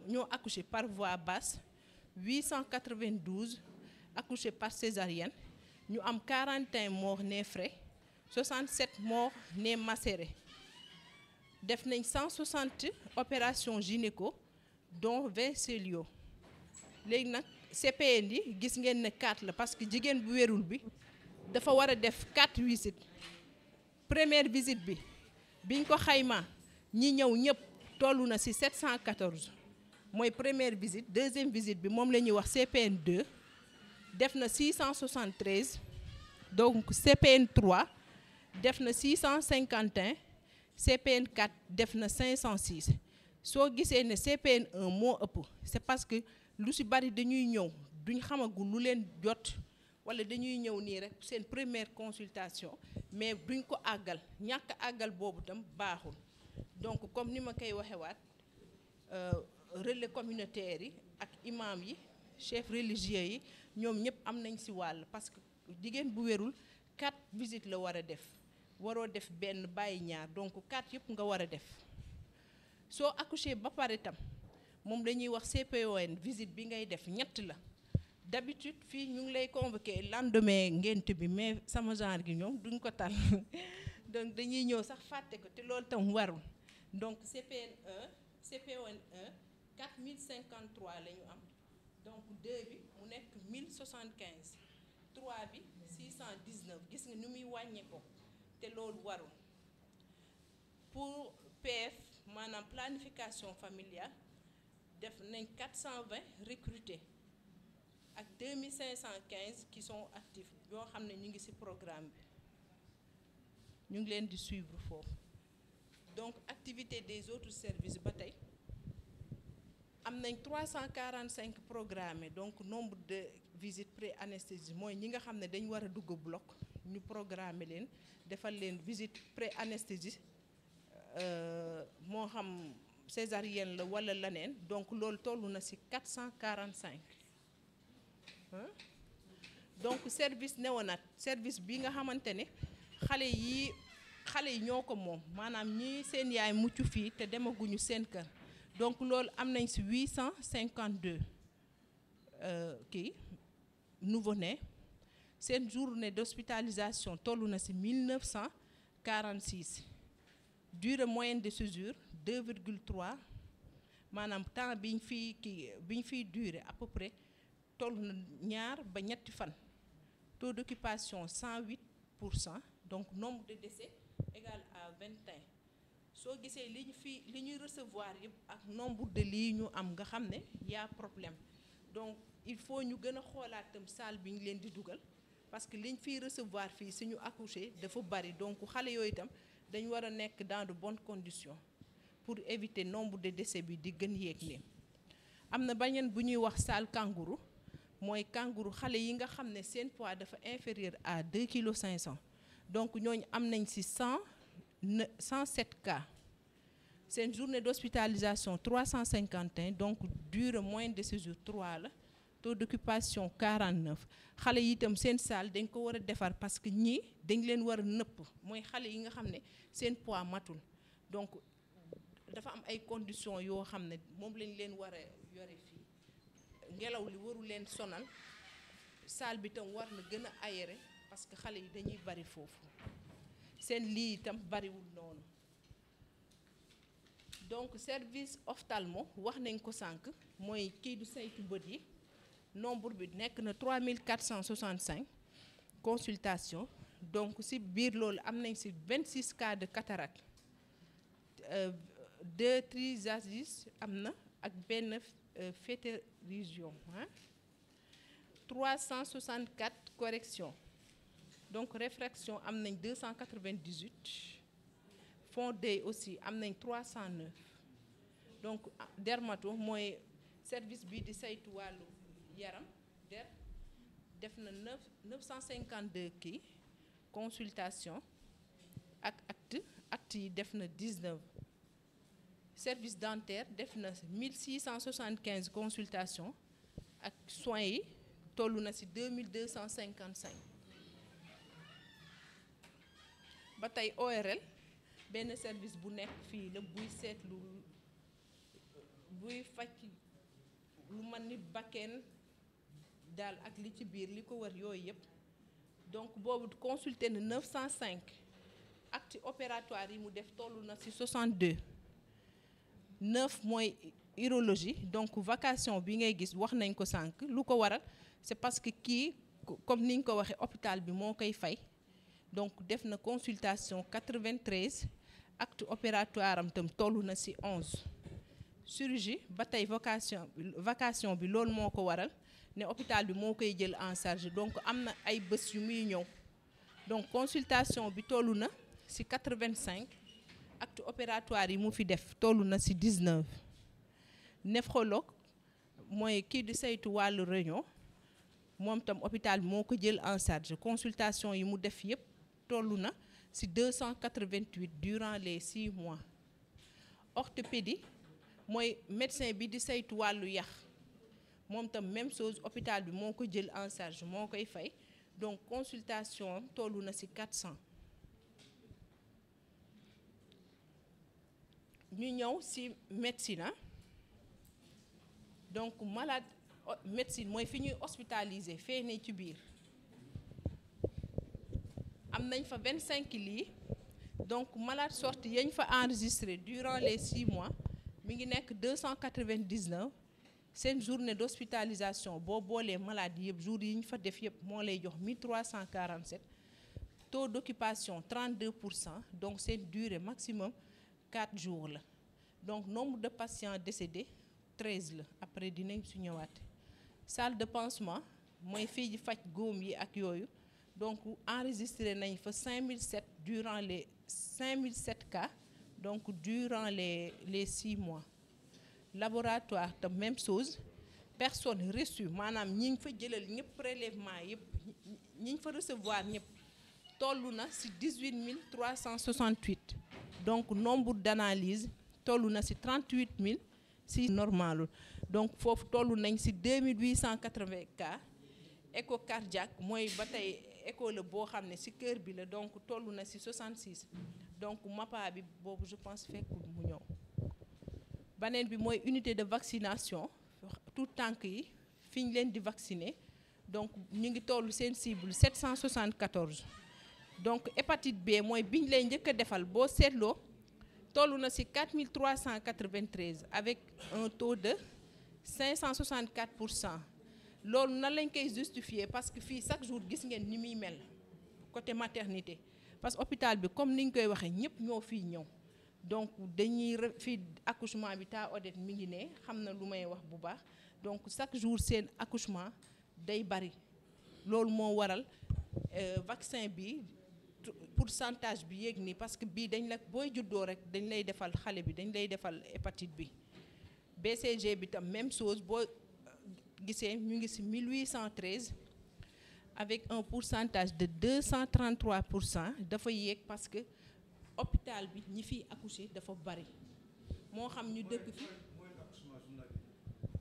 ñoo accouché par voie basse 892 accouché par césarienne ñu am 41 morts nés frais 67 morts nés macérés def nañ 160 opérations gynéco dont 20 céliaux léegi nag CPN yi gis ngeen ne 4 la parce que jigéen bu wérul bi dafa war a def 4 visites première visite bi biñ ko xayma ñi ñëw ñëpp tollu na ci 714 mooy première visite deuxième visite bi moom la ñuy wax CPN 2 def na 673 donc CPN 3 def na 651 CPN 4 def na 506 soo gisee ne CPN 1 moo ëpp c'est parce que lu ci bari dañuy ñëw duñ xamagul lu leen jot walla dañuy ñëw nii rek seen première consultation mais duñ ko àggal ñàkk àggal boobu tam baaxul donc comme ni ma koy waxewaat relais communautaire yi ak imam yi chef religieux yi ñoom ñëpp am nañ ci wàll parce que jigéen bu wérul 4 visites la war a def waroo def benn bàyyi ñaar donc 4 yëpp nga war a def soo accouché ba pare tam moom dañuy wax CPON visite bi ngay def ñett la d'habitude fii ñu ngi lay convoqué lendemain ngénte bi mais sama genre gi ñoom duñ ko tal donc dañuy ñëw sax fàtte ko te loolu tam warul donc CPON 1 4053 la ñu am donc 2 bi mu nekk 1075 3 bi 619 gis nga ni muy wàññee ko te loolu warul pour PF maanaam planification familiale def nañ 420 recrutés ak 2515 qui sont actifs yoo xam ne ñu ngi ci programme bi ñu ngi leen di suivre foofu donc activité des autres services ba tey am nañ 345 programmés donc nombre de visites pré-anesthésie mooy ñi nga xam ne dañ war a dugg bloc ñu programmer leen defal leen visite pré-anesthésie moo xam césarienne la wala leneen donc loolu tollu na ci 445 donc service néonat service bi nga xamante ne xale yi ñoo ko moom maanaam ñi seen yaay mucc fii te demaguñu seen kër donc loolu am nañ ci 852 nouveau-nés seen journée d'hospitalisation tollu na ci 1946 durée moyenne de séjour 2,3 maanaam temps biñ fiy durer à peu près toll na 2 ba ñetti fan taux d'occupation 108%, donc nombre de décès égal à 21 soo gisee li ñuy recevoir yëpp ak nombre de lits ñu am nga xam ne y a problème donc il faut ñu gën a xoolaat tam salle bi ñu leen di dugal parce que liñ fiy recevoir fii suñu accoucher dafa bari donc xale yooyu itam dañu war a nekk dans de bonnes conditions pour éviter nombre de décès bi di gën yéeg ni am na beneen bu ñuy wax salle kangourou mooy kangourou xale yi nga xam ne seen poids dafa inférieur à 2,5 kg donc ñooñu am nañ ci 107 cas seen journée d'hospitalisation 351 donc durée moyenne de séjour 3 la taux d'occupation 49 xale yi itam seen salle dañ ko war a defar parce que ñii dañ leen war a nëpp mooy xale yi nga xam ne seen poids matul donc dafa am ay conditions yoo xam ne moom lañ leen war a yore fii ngelaw li waru leen sonal salle bi itam war na gën a aéré parce que xale yi dañuy bari foofu seen lii itam bariwul noonu donc service ophtalmo wax nañ ko sànq mooy kii du saytu bët yi nombre bi nekk na 3465 consultations donc ci biir loolu am nañ ci 26 cas de cataracte 2 triasis am na ak benn phétérovision 364 corrections donc réfraction am nañ 298 fond d'œil aussi am nañ 309 donc dermato mooy service bi di saytu wàllu yaram def na 952 kii consultation ak acte yi def na 19 service dentaire def na 1675 consultations ak soins yi toll na ci 2255 ba tey ORL benn service bu nekk fii la buy seetlu buy faj lu mel ni bakken daal ak li ci biir li ko war yooyu yëpp donc boobu consulté na 905 acte opératoire yi mu def toll na ci 62 9 mooy urologie donc vacation bi ngay gis wax nañ ko sànq lu ko waral c'est parce que kii comme niñ ko waxee hôpital bi moo koy fay donc def na consultation 93 acte opératoire am tam toll na ci 11 chirurgie ba tey vacation bi loolu moo ko waral ne hôpital bi moo koy jël en charge donc am na ay bés yu muy ñëw donc consultation bi toll na ci 85 acte opératoire yi mu fi def toll na ci 19 néphrologue mooy kii di saytu wàllu réunion moom tam hôpital bi moo ko jël en charge consultation yi mu def yépp toll na ci 288 durant les 6 mois orthopédie mooy médecin bi di saytu wàllu yax moom tam même chose hôpital bi moo ko jël en charge moo koy fay donc consultation toll na ci 400 ñu ñëw ci médecine donc malade médecine mooy fi ñuy hospitaliser fee ne ci biir am nañ fa 25 lits donc malade sorti yañ fa enregistré durant les 6 mois mi ngi nekk 299 seen journée d'hospitalisation boo boolee malade yëpp jours yi ñu fa def yëpp moo lay jox 1347 taux d'occupation 32% donc seen durée maximum 4 jours la donc nombre de patients décédés 13 la après dinañ su ñëwaat salle de pansement mooy fii ji faj góom yi ak yooyu donc enregistré nañ fa 5007 cas donc durant les 6 mois laboratoire tam même chose personne reçue maanaam ñi ngi fa jëlal ñëpp prélèvement yëpp ñi ngi fa recevoir ñëpp toll na ci 18 368 donc nombre d'analyse toll na ci 38 000 ci normalul donc foofu toll nañ ci 2880 cas écho cardiaque mooy ba tey écho la boo xam ne ci cœur bi la donc toll na ci 66 donc MAPA bi boobu je pense fekkul mu ñëw beneen bi mooy unité de vaccination tout tànk yi fi ñu leen di vacciner donc ñu ngi toll seen cible 774 donc hépatite B mooy biñ lay njëkk a defal boo seetloo toll na ci 4393 avec un taux de 564%. loolu nan lañ koy justifier parce que fii chaque jour gis ngeen ni muy mel côté maternité parce que hôpital bi comme niñ koy waxee ñëpp ñoo fiy ñëw donc dañuy fii accouchement bi taa Odette mi ngi ne xam na lu may wax bu baax donc chaque jour seen accouchement day bari loolu moo waral vaccin bi pourcentage bi yéeg nii parce que bii dañ la booy juddoo rek dañ lay defal xale bi dañ lay defal hépatite bi BCG bi tam même chose boo gisee ñu ngi ci 1813 avec un pourcentage de 233% dafa yéeg parce que hôpital bi ñi fiy accoucher dafa bari moo xam ñu dëkk fi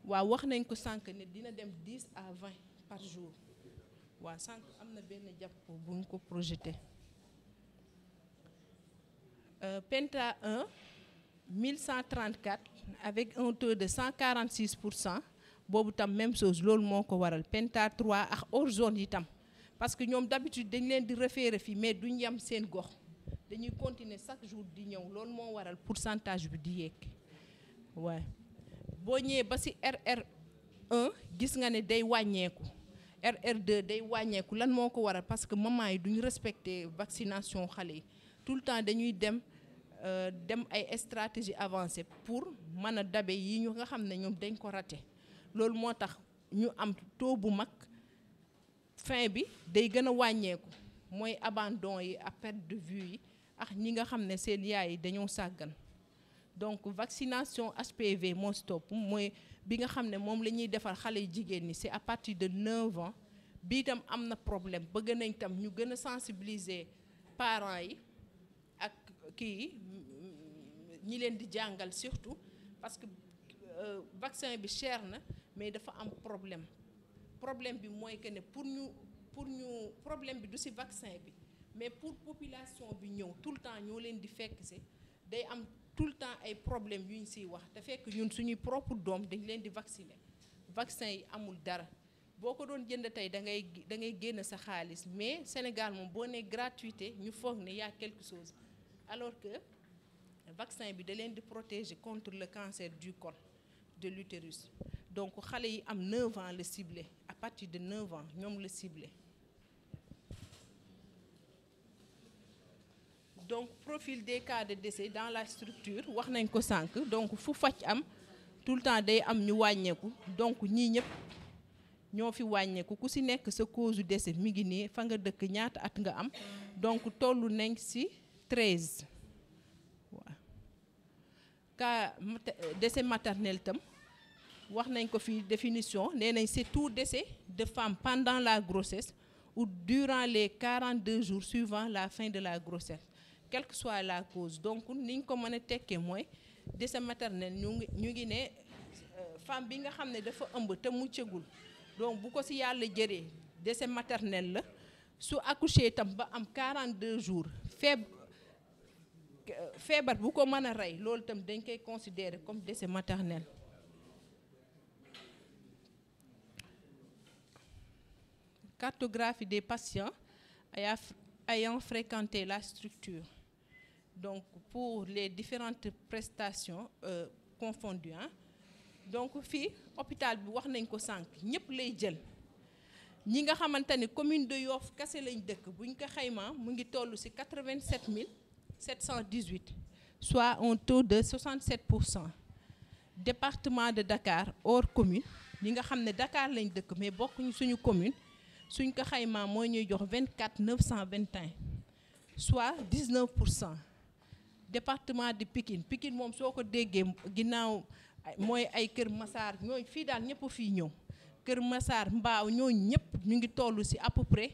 waaw wax nañ ko sànq ne dina dem 10 à 20 par jour waaw sànq am na benn jàpp bu ñu ko projeté Penta 1 1134 avec un taux de 146%. boobu tam même chose loolu moo ko waral Penta 3 ak hors zone yi tam parce que ñoom d'habitude dañ leen di référer fii mais duñ yem seen gox dañuy continuer chaque jour di ñëw loolu moo waral pourcentage bi di yéeg waaye boo ñëwee ba ci RR1 gis nga ne day wàññeeku RR2 day wàññeeku lan moo ko waral parce que maman yi duñu respecter vaccination xale yi tout le temps dañuy dem ay stratégie avancée pour mën a dabe yi ñu nga xam ne ñoom dañ ko raté loolu moo tax ñu am taux bu mag fin bi day gën a wàññeeku mooy abandon yi ak perte de vue yi ak ñi nga xam ne seen yaay yi dañoo sàggan donc vaccination HPV moo stop mooy bi nga xam ne moom la ñuy defal xale yu jigéen ñi c'est à partir de 9 ans bii itam am na problème bëgg nañ tam ñu gën a sensibiliser parents yi ak kii ñi leen di jàngal surtout parce que vaccin bi cher na mais dafa am problème bi mooy que ne pour ñu problème bi du ci vaccin bi mais pour population bi ñëw tout le temps ñoo leen di fekk ci day am tout le temps ay problème yu ñu ciy wax te fekk ñun suñuy propre doom dañ leen di vacciner vaccin yi amul dara boo ko doon jënd tey da ngay génn sa xaalis mais Sénégal moom boo nee gratuité ñu foog ne y a quelque chose alors que vaccin bi da leen di protéger contre le cancer du col de l'utérus donc xale yi am 9 ans la ciblé à partir de 9 ans ñoom la ciblé donc profil des cas de décès dans la structure wax nañ ko sànq donc fu faj am tout le temps day am ñu wàññeeku donc ñii ñëpp ñoo fi wàññeeku ku ci nekk sa cause du décès mi ngi nii fa nga dëkk ñaata at nga am donc tollu nañ ci 13 waaw cas décès maternel tam wax nañ ko fi définition nee nañ c'est tout décès de femme pendant la grossesse ou durant les 42 jours suivant la fin de la grossesse quelle que soit la cause donc niñ ko mën a tekkee mooy décès maternel ñu ngi ne femme bi nga xam ne dafa ëmb te muccagul donc bu ko ci yàlla jëree décès maternel la su accouché tam ba am 42 jours feebar bu ko mën a rey loolu tam dañ koy considérer comme décès maternel. Cartographie des patients ayant fréquenté la structure donc pour les différentes prestations confondues donc fii hôpital bi wax nañ ko sànq ñëpp lay jël ñi nga xamante ni commune de Yoff kese lañ dëkk buñ ko xaymaa mu ngi toll ci 87 718 soit un taux de 67%. Département de Dakar hors commune ñi nga xam ne Dakar lañ dëkk mais bokkuñu suñu commune suñ ko xaymaa mooy ñuy jox 24 921 soit 19%. département de Pikine moom soo ko déggee ginnaaw mooy ay Kër Massar ñooñu fii daal ñëpp fii ñëw Kër Massar Mbao ñooñu ñëpp ñu ngi toll ci à peu près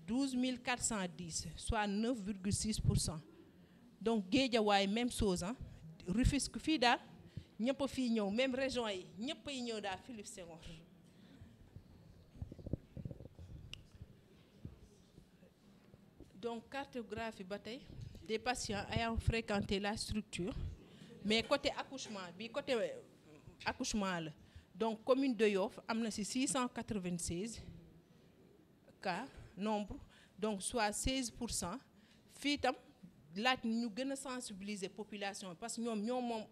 12 410 soit 9,6%. donc Guédiawaye même chose ah Rufisque fii daal ñëpp a fii ñëw même région yi ñëpp ay ñëw daal Philippe Senghor. donc cartographie ba tey des patients ayant fréquenté la structure mais côté accouchement bi côté accouchement la donc commune de Yoff am na ci 696 cas nombre donc soit 16%. fii itam laaj ñu gën a sensibiliser population parce que ñoom moom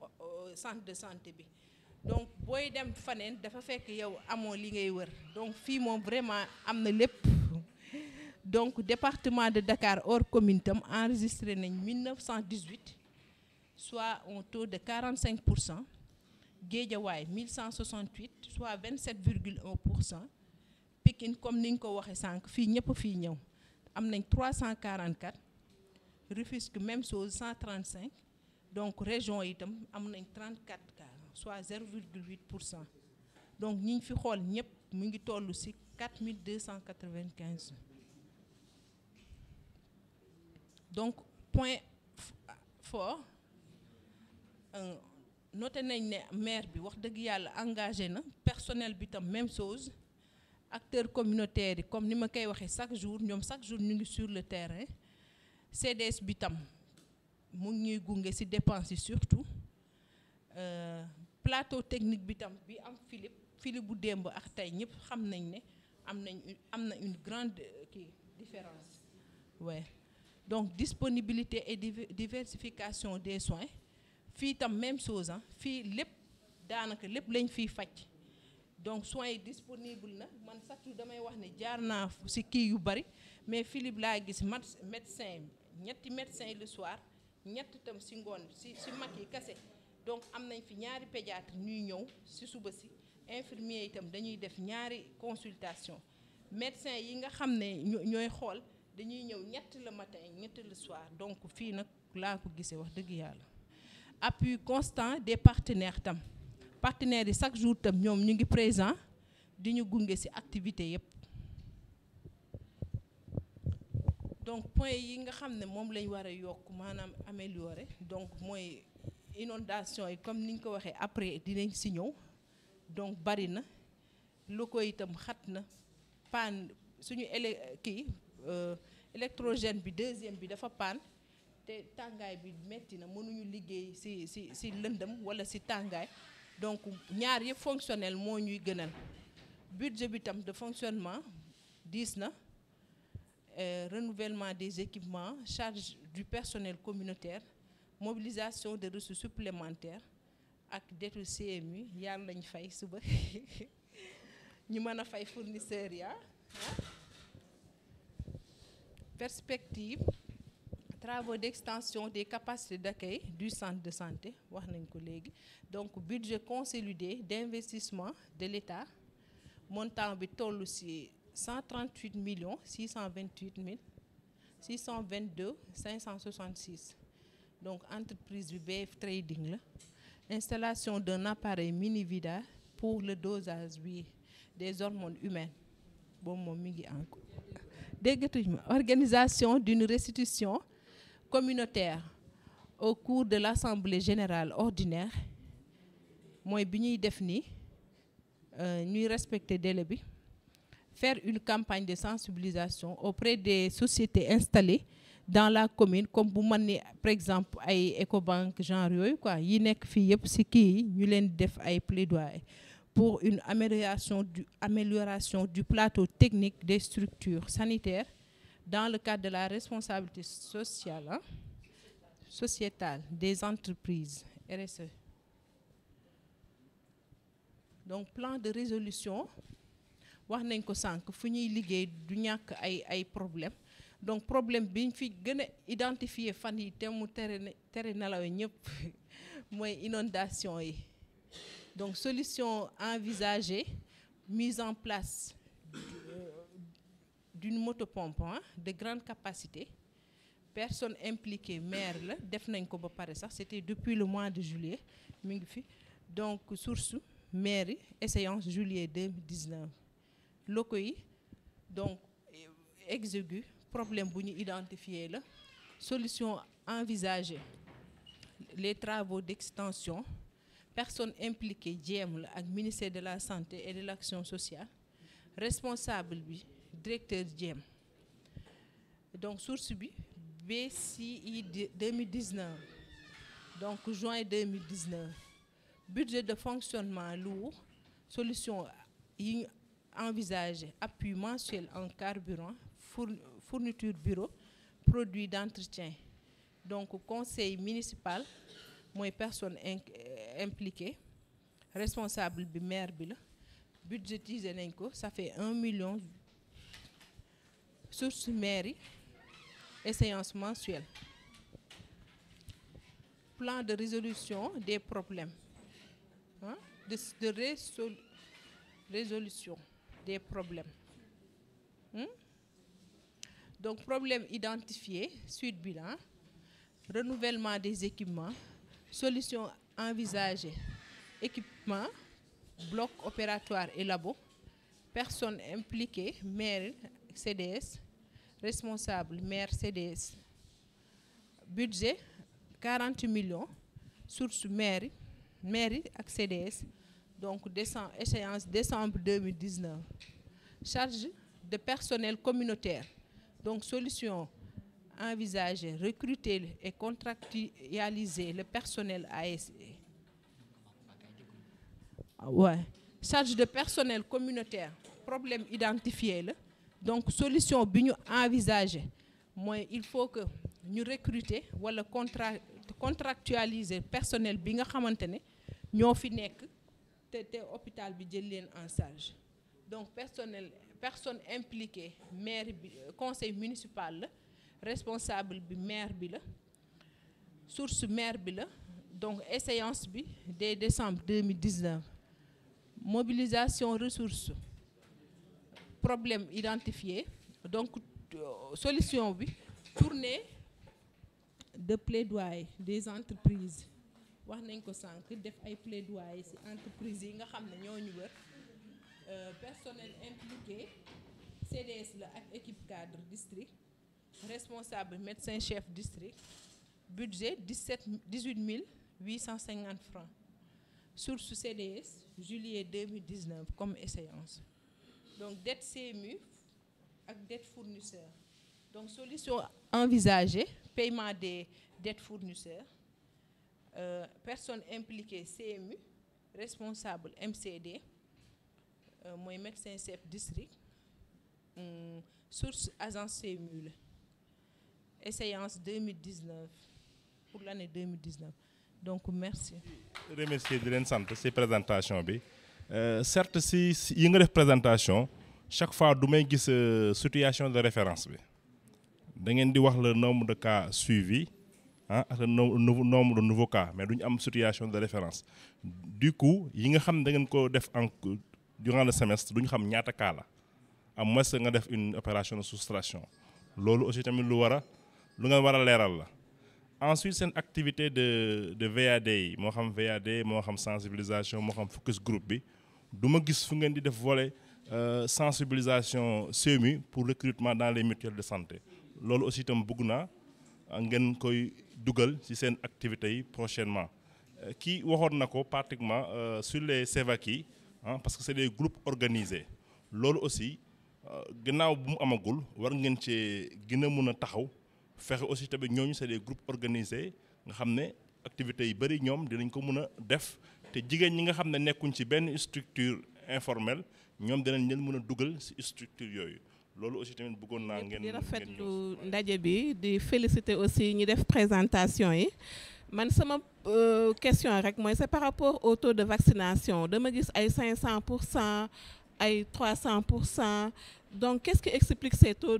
centre de santé bi donc booy dem faneen dafa fekk yow amoo li ngay wër donc fii moom vraiment am na lépp. donc département de Dakar hors commune tam enregistré nañ 1918 soit un taux de 45%. Guédiawaye 1168 soit 27,1%. Pikine comme ni ñu ko waxee sànq fii ñëpp fii ñëw am nañ 344. Rufisque même chose 135 donc région itam am nañ 34 cas soit 0,8%. donc ñi ñu fi xool ñëpp mu ngi toll ci 4295. donc point fort noté nañ ne maire bi wax dëgg yàlla engagé na personnel bi tam même chose acteurs communautaires yi comme ni ma koy waxee chaque jour ñu ngi sur le terrain. CDS bi tam mu ngi ñuy gunge ci dépenses yi surtout plateau technique bi tam bi am Philippe bu démb ak tey ñëpp xam nañ ne am na une grande différence. ouais donc disponibilité et diversification des soins fii tam même chose ah fii lépp daanaka lépp lañ fiy faj donc soins yi disponible na man sax damay wax ne jaar naa ci kii yu bari mais Philippe laa gis médecin ñetti médecin le soir ñett itam ci ngoon ci mag yi kese donc am nañ fi ñaari pédiatre ñuy ñëw ci suba si infirmier itam dañuy def ñaari consultation médecin yi nga xam ne ñooy xool dañuy ñëw ñett le matin ñett le soir donc fii nag laa ko gisee wax dëgg yàlla. appui constant des partenaires tam partenaires yi chaque jour tam ñoom ñu ngi présent di ñu gunge ci activité yépp. donc point yi nga xam ne moom lañ war a yokk maanaam améliorer donc mooy inondation yi comme niñ ko waxee après dinañ ci ñëw donc bari na locaux itam xat na panne suñu électrogène bi deuxième bi dafa panne te tàngaay bi metti na mënuñu liggéey ci lëndëm walla ci tàngaay donc ñaar yëpp fonctionnel moo ñuy gënal. budget bi tam de fonctionnement diis na. Renouvellement des équipements, charge du personnel communautaire, mobilisation de ressources supplémentaires ak dettu CMU yàlla lañ fay suba ñu mën a fay fournisseurs ya perspective travaux d'extension des capacités d'accueil du centre de santé wax nañ ko léegi donc budget consolidé d'investissement de l'État montant bi toll ci 138 628 622 566 donc entreprise bi BF Trading la installation d'un appareil mini-vida pour le dosage des hormones humaines boobu moom mi ngi encore déggatuñ ma organisation d'une restitution communautaire au cours de l'assemblée générale ordinaire mooy bi ñuy def ni ñuy respecter délai bi. Faire une campagne de sensibilisation auprès des sociétés installées dans la commune comme bu mën ni par exemple ay Ecobank genre yooyu quoi yi nekk fii yëpp ci kii yi ñu leen def ay plaidoyer pour une amélioration du plateau technique des structures sanitaires dans le cadre de la responsabilité sociétale des entreprises RSE. Donc plan de résolution wax nañ ko sànq fu ñuy liggéey du ñàkk ay problème donc problème bi ñu fi gën a identifier fan yi te mu tere nelaw ñëpp mooy inondation yi donc solution envisagée mise en place d'une motopompe de grande capacité personne impliquée maire la def nañ ko ba pare sax c'était depuis le mois de juillet mi ngi fi donc source mairie échéance juillet 2019 locaux yi donc exigu problème bu ñu identifier la solution envisagée les travaux d'extension personnes impliquées jéem la ak ministère de la santé et de l'action sociale responsable bi directeur jéem donc source bi BCI 2019 donc juin 2019 budget de fonctionnement lourd solution yi ñu envisagé appui mensuel en carburant fourniture bureau produits d'entretien donc conseil municipal mooy personne impliquée responsable bi maire bi la budgétisé nañ ko ça fait 1 million source mairie échéance mensuelle plan de résolution des problèmes résolution des problèmes donc problème identifié suite bilan renouvellement des équipements solution envisagée équipement bloc opératoire et labo personnes impliquées maire CDS responsable maire CDS budget 40 millions source mairie ak CDS donc échéance décembre 2019 charge de personnel communautaire donc solution envisagée recruter et contractualiser le personnel ASE ouais charge de personnel communautaire problème identifié la donc solution bi ñu envisagé mooy il faut que ñu recruter wala contractualiser personnel bi nga xamante ne ñoo fi nekk te hôpital bi jël leen en charge donc personne impliquée maire bi conseil municipal la responsable bi maire bi la source maire bi la donc échéance bi dès décembre 2019 mobilisation ressources problème identifié donc solution bi tournée de plaidoyer des entreprises wax nañ ko sànq def ay plaidoyer ci entreprises yi nga xam ne ñoo ñu wër personnel impliqué CDS la ak équipe cadre district responsable médecin chef district budget 18 850 francs source CDS juillet 2019 comme échéance donc dette CMU ak dette fournisseur donc solution envisagée paiement des dettes fournisseurs personne impliquée CMU responsable MCD mooy médecin chef district source agence CMU la échéance 2019 pour l'année 2019 donc merci. remercier di leen sant ci présentation bi certes si yi nga def présentation chaque fois du may gis situation de référence bi da ngeen di wax le nombre de cas suivis ak le nombre de nouveaux cas mais duñu am situation de référence du coup yi nga xam da ngeen ko def durant le semestre duñu xam ñaata cas la à moins que nga def une opération de soustraction loolu aussi tamit lu nga war a leeral la. Ensuite seen activité de VAD yi moo xam VAD moo xam sensibilisation moo xam focus group bi du ma gis fu ngeen di def volet sensibilisation CMU pour recrutement dans les mutuelles de santé loolu aussi itam bëgg naa ngeen koy dugal ci seen activités yi prochainement kii waxoon na ko pratiquement sur les CEVAC yi parce que c'est des groupes organisés loolu aussi gannaaw bu mu amagul war ngeen cee gën a mën a taxaw fexe aussi tamit ñooñu c'est des groupes organisés nga xam ne activités yi bari ñoom dinañ ko mën a def te jigéen ñi nga xam ne nekkuñ ci benn structure informelle ñoom dinañ leen mën a dugal ci structure yooyu loolu aussi tamit bëggoon naa ngeen. di rafetlu ndaje bi di féliciter aussi ñi def présentation yi man sama question rek mooy c'est par rapport au taux de vaccination dama gis ay 500% ay 300%. Donc, qu'est-ce qui explique ces taux,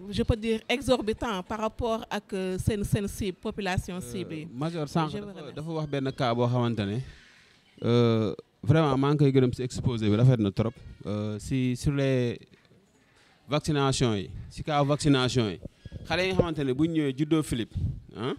je peux dire, exorbitants par rapport à cette cible, population cible? Major Sank dafa wax benn cas boo xamante ne vraiment maa ngi koy gërëm ci exposé bi rafet na trop sur les vaccinations yi ci cas vaccination yi xale yi nga xamante ne bu ñu ñëwee juddoo Philippe ah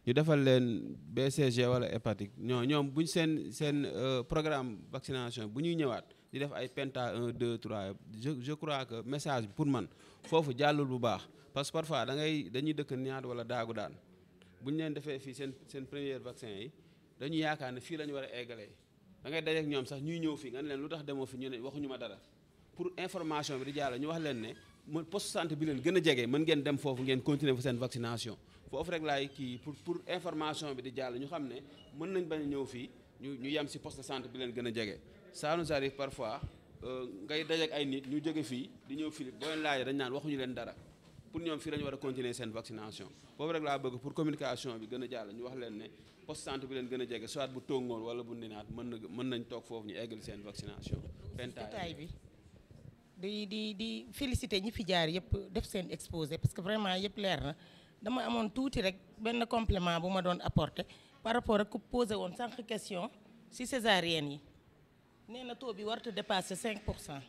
ñu defal leen BCG wala hépatique ñoom buñ seen programme vaccination bu ñuy ñëwaat di def ay penta 1 2 3 je crois que message bi pour man foofu jàllul bu baax parce que parfois dañuy dëkk ñaat wala daagu daan bu ñu leen defee fii seen premier vaccin yi dañuy yaakaar ne fii la ñu war a eggalee da ngay dajeek ñoom sax ñuy ñëw fii nga ne leen lu tax demoo fi ñu ne waxuñu ma dara pour information bi di jàll ñu wax leen ne man poste santé bi leen gën a jege mën ngeen dem foofu ngeen continuer fa seen vaccination foofu rek laay kii pour information bi di jàll ñu xam ne mën nañ bañ a ñëw fii ñu yem si poste santé bi leen gën a jege ça nous arrive parfois ngay dajeek ay nit ñu jóge fii di ñëw Philippe boo leen laajee dañ naan waxuñu leen dara pour ñoom fii la ñu war a continuer seen vaccination foofu rek laa bëgg pour communication bi gën a jàll ñu wax leen ne poste santé bi leen gën a jege soit bu tóngoon wala bu ndinaat mën nañ toog foofu ñu eggal seen vaccination détail bi di féliciter ñi fi jaar yëpp def seen exposé parce que vraiment yëpp leer na dama amoon tuuti rek benn complément bu ma doon apporter par rapport ak ku posé woon sànq question si césarienne yi nee na taux bi warut a dépasser 5%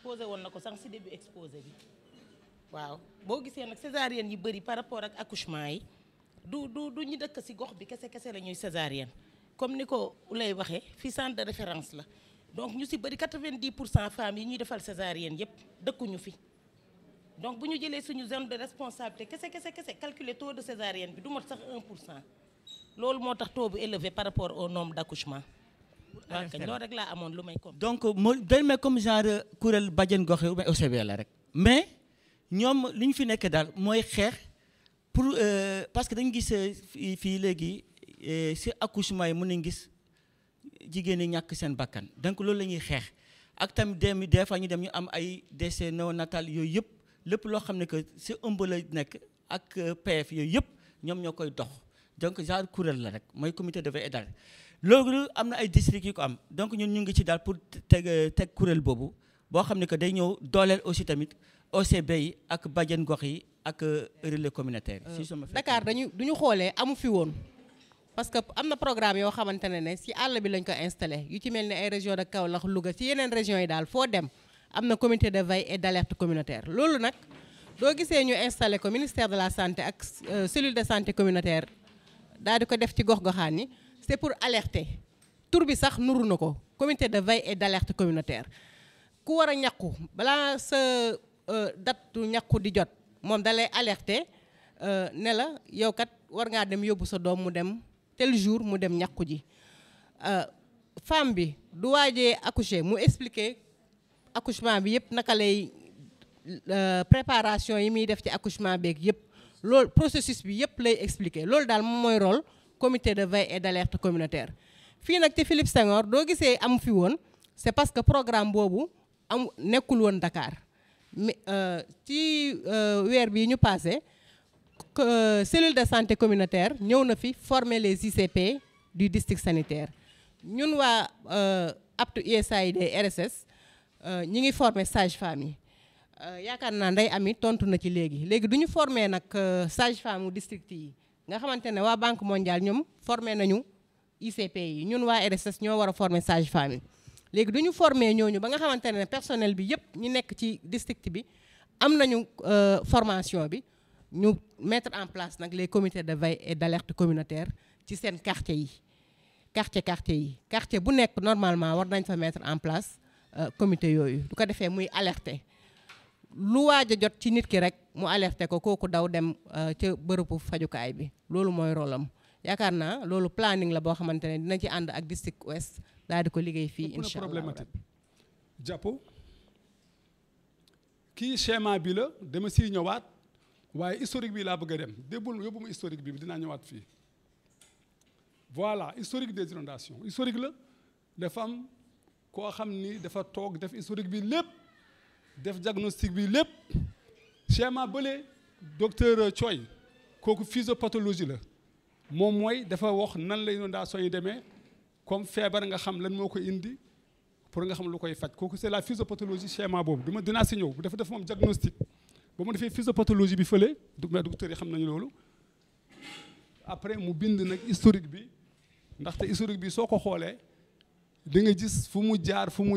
posé woon na ko sànq si début exposé bi waaw boo gisee nag césarienne yi bëri par rapport ak accouchement yi du ñu dëkk si gox bi kese la ñuy césarienne comme ni ko lay waxee fii centre de référence la donc ñu si bëri 90% femmes yi ñuy defal césarienne yëpp dëkkuñu fi donc bu ñu jëlee suñu zone de responsabilité kese calculer taux de césarienne bi du mot sax 1%. loolu moo tax taux bu élevé par rapport au nombre d'accouchement. waaw kañ loolu rek laa amoon lu may comme. donc mooy day mel comme genre kuréel bàjjen gox yi OCB la rek mais ñoom li ñu fi nekk daal mooy xeex pour parce que dañu gis fii léegi si accouchement yi mën nañu gis jigéen ñi ñàkk seen bakkan donc loolu la ñuy xeex ak tamit des fois ñu dem ñu am ay décès néonatal yooyu yëpp lépp loo xam ne que si ëmb la nekk ak PF yooyu yëpp ñoom ñoo koy dox. donc genre kuréel la rek mooy comité de veille et d'alerte loolu am na ay districts yu ko am donc ñun ñu ngi ci daal pour teg kuréel boobu boo xam ne que day ñëw dooleel aussi tamit OCB yi ak bajjen gox yi ak relais communautaire yi. Dakar duñu xoolee amu fi woon parce que am na programme yoo xamante ne si àll bi lañ ko installé yu ci mel ni ay région de Kaolack Louga ci yeneen régions yi daal foo dem am na comité de veille et d'alerte communautaire loolu nag doo gisee ñu installé ko ministère de la santé ak cellule de santé communautaire. daal di ko def ci gox-goxaan yi c'est pour alerter tur bi sax nuru na ko comité de veille et d'alerte communautaire ku war a ñàkku balaa sa datu ñàkku di jot moom da lay alerter ne la yow kat war ngaa dem yóbbu sa doom mu dem tel jour mu dem ñàkku ji femme bi du waajee accoucher mu expliquer accouchement bi yëpp naka lay préparation yi muy def ci accouchement beeg yëpp. loolu processus bi yëpp lay expliquer loolu daal moom mooy rôle comité de veille et d'alerte communautaire fii nag ci Philippe Senghor doo gisee amu fi woon c'est parce que programme boobu nekkul woon Dakar mais ci weer bii ñu passé cellule de santé communautaire ñëw na fi former les ICP du district sanitaire ñun waa APTU USAID RSS ñi ngi former sage-femme yi yaakaar naa Ndeye Amy tontu na ci léegi du ñu formé nag sage-femme u district yi nga xamante ne waa Banque mondiale ñoom formé nañu ICP yi ñun waa RSS ñoo war a formé sage-femme yi léegi du ñu formé ñooñu ba nga xamante ne personnel bi yëpp ñu nekk ci district bi am nañu formation bi ñu mettre en place nag les comités de veille et d'alerte communautaire ci seen quartier yi quartier bu nekk normalement war nañ fa mettre en place comité yooyu du ko defee muy alerter lu waaj a jot ci nit ki rek mu alerté ko kooku daw dem ca bërëbu fajukaay bi loolu mooy rôle am yaakaar naa loolu planning la boo xamante ne dina ci ànd ak district ouest daal di ko liggéey fii incha allah problématique jàppo kii schéma bi la dama siy ñëwaat waaye historique bi laa bëgg a dem yóbbu ma historique bi dinaa ñëwaat fii voilà historique des inondations historique la dafa am koo xam ni dafa toog def historique bi lépp def diagnostic bi lépp schéma bële docteur Thioy kooku physiopathologie la moom mooy dafa wax nan la inondation yi demee comme feebar nga xam lan moo ko indi pour nga xam lu koy faj kooku c'est la physiopathologie schéma boobu dinaa si ñëw dafa def moom diagnostic ba mu defee physiopathologie bi fële mais docteur yi xam nañu loolu après mu bind nag historique bi ndaxte historique bi soo ko xoolee di nga gis fu mu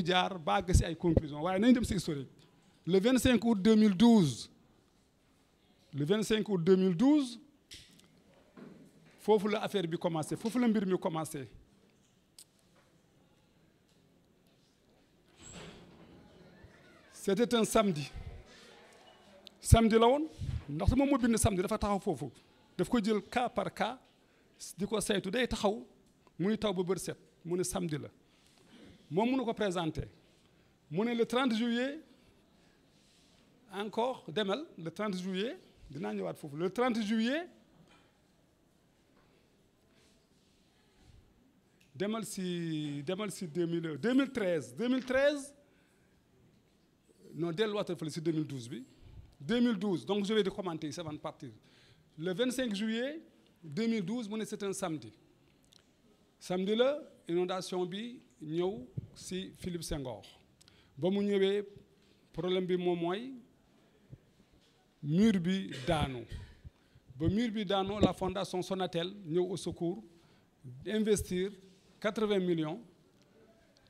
jaar bàgg si ay conclusion waaye nañ dem si historique le 25 août 2012 le 25 août 2012 foofu la affaire bi commencé foofu la mbir mi commencé c'était un samedi la woon ndax moom moo bind samedi dafa taxaw foofu daf ko jël cas par cas di ko saytu day taxaw muy taw ba bër set mu ne samedi la moom mënu ko présenter mu ne le 30 juillet encore demal le 30 juillet dinaa ñëwaat foofu le 30 juillet demal si 2013 non delluwaatal fële si 2012 bi 2012 donc je vais commenter ici avant de partir le 25 juillet 2012 mu ne c'est un samedi la inondation bi ñëw si Philippe Senghor ba mu ñëwee problème bi moom mooy mur bi daanu ba mur bi daanu la fondation Sonatel ñëw au secours investir 80 millions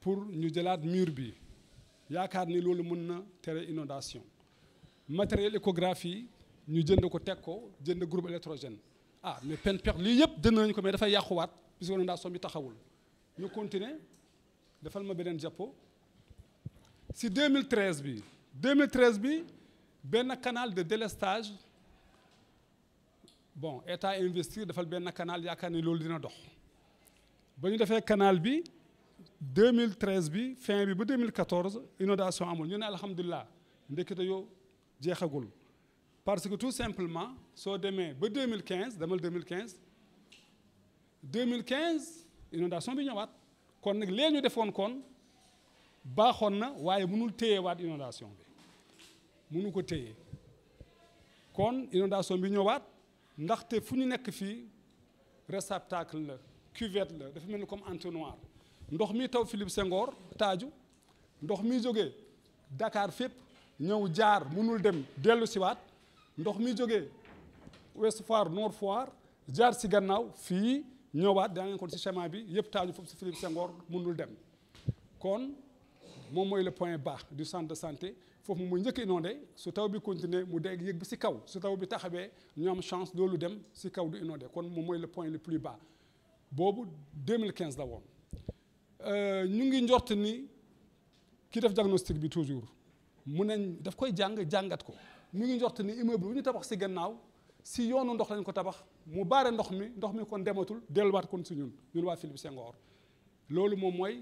pour ñu jëlaat mur bi yaakaar ni loolu mën na tere inondation matériel échographie ñu jënd ko teg ko jënd groupe électrogène mais peine perte lii yëpp jënd nañu ko mais dafay yàquwaat puisque inondation bi taxawul ñu continuer defal ma beneen jàppo si 2013 bi benn canal de délestage bon état investir defal benn canal yaakaar ni loolu dina dox ba ñu defee canal bi 2013 bi fin bi ba 2014 inondation amul ñu ne alhamdulilah ndekete yoo jeexagul parce que tout simplement soo demee ba 2015 demal 2015 inondation bi ñëwaat kon nag lee ñu defoon kon baaxoon na waaye mënul téyewaat inondation bi mënu ko téye kon inondation bi ñëwaat ndaxte fu ñu nekk fii réceptacle la cuvette la dafa mel ni comme entonnoir ndox mi taw Philippe Senghor taaju ndox mi jógee Dakar fépp ñëw jaar mënul dem dellu siwaat ndox mi jógee Ouest Foire Nord Foire jaar si gannaaw fii ñëwaat daa ngeen kon si schéma bi yëpp taaju foofu si Philippe Senghor mënul dem kon moom mooy le point bas du centre de santé foofu mooy njëkk inondé su taw bi continuer mu dégg yëg bi si kaw su taw bi taxawee ñu am chance loolu dem si kaw du inondé kon moom mooy le point le plus bas boobu 2015 la woon ñu ngi njort ni ki def diagnostic bi toujours mu ne daf koy jàngat ko mu ngi njort ni immeuble bu ñu tabax si gannaaw si yoonu ndox lañ ko tabax mu baare ndox mi kon dematul delluwaat kon si ñun waa Philippe Senghor loolu moom mooy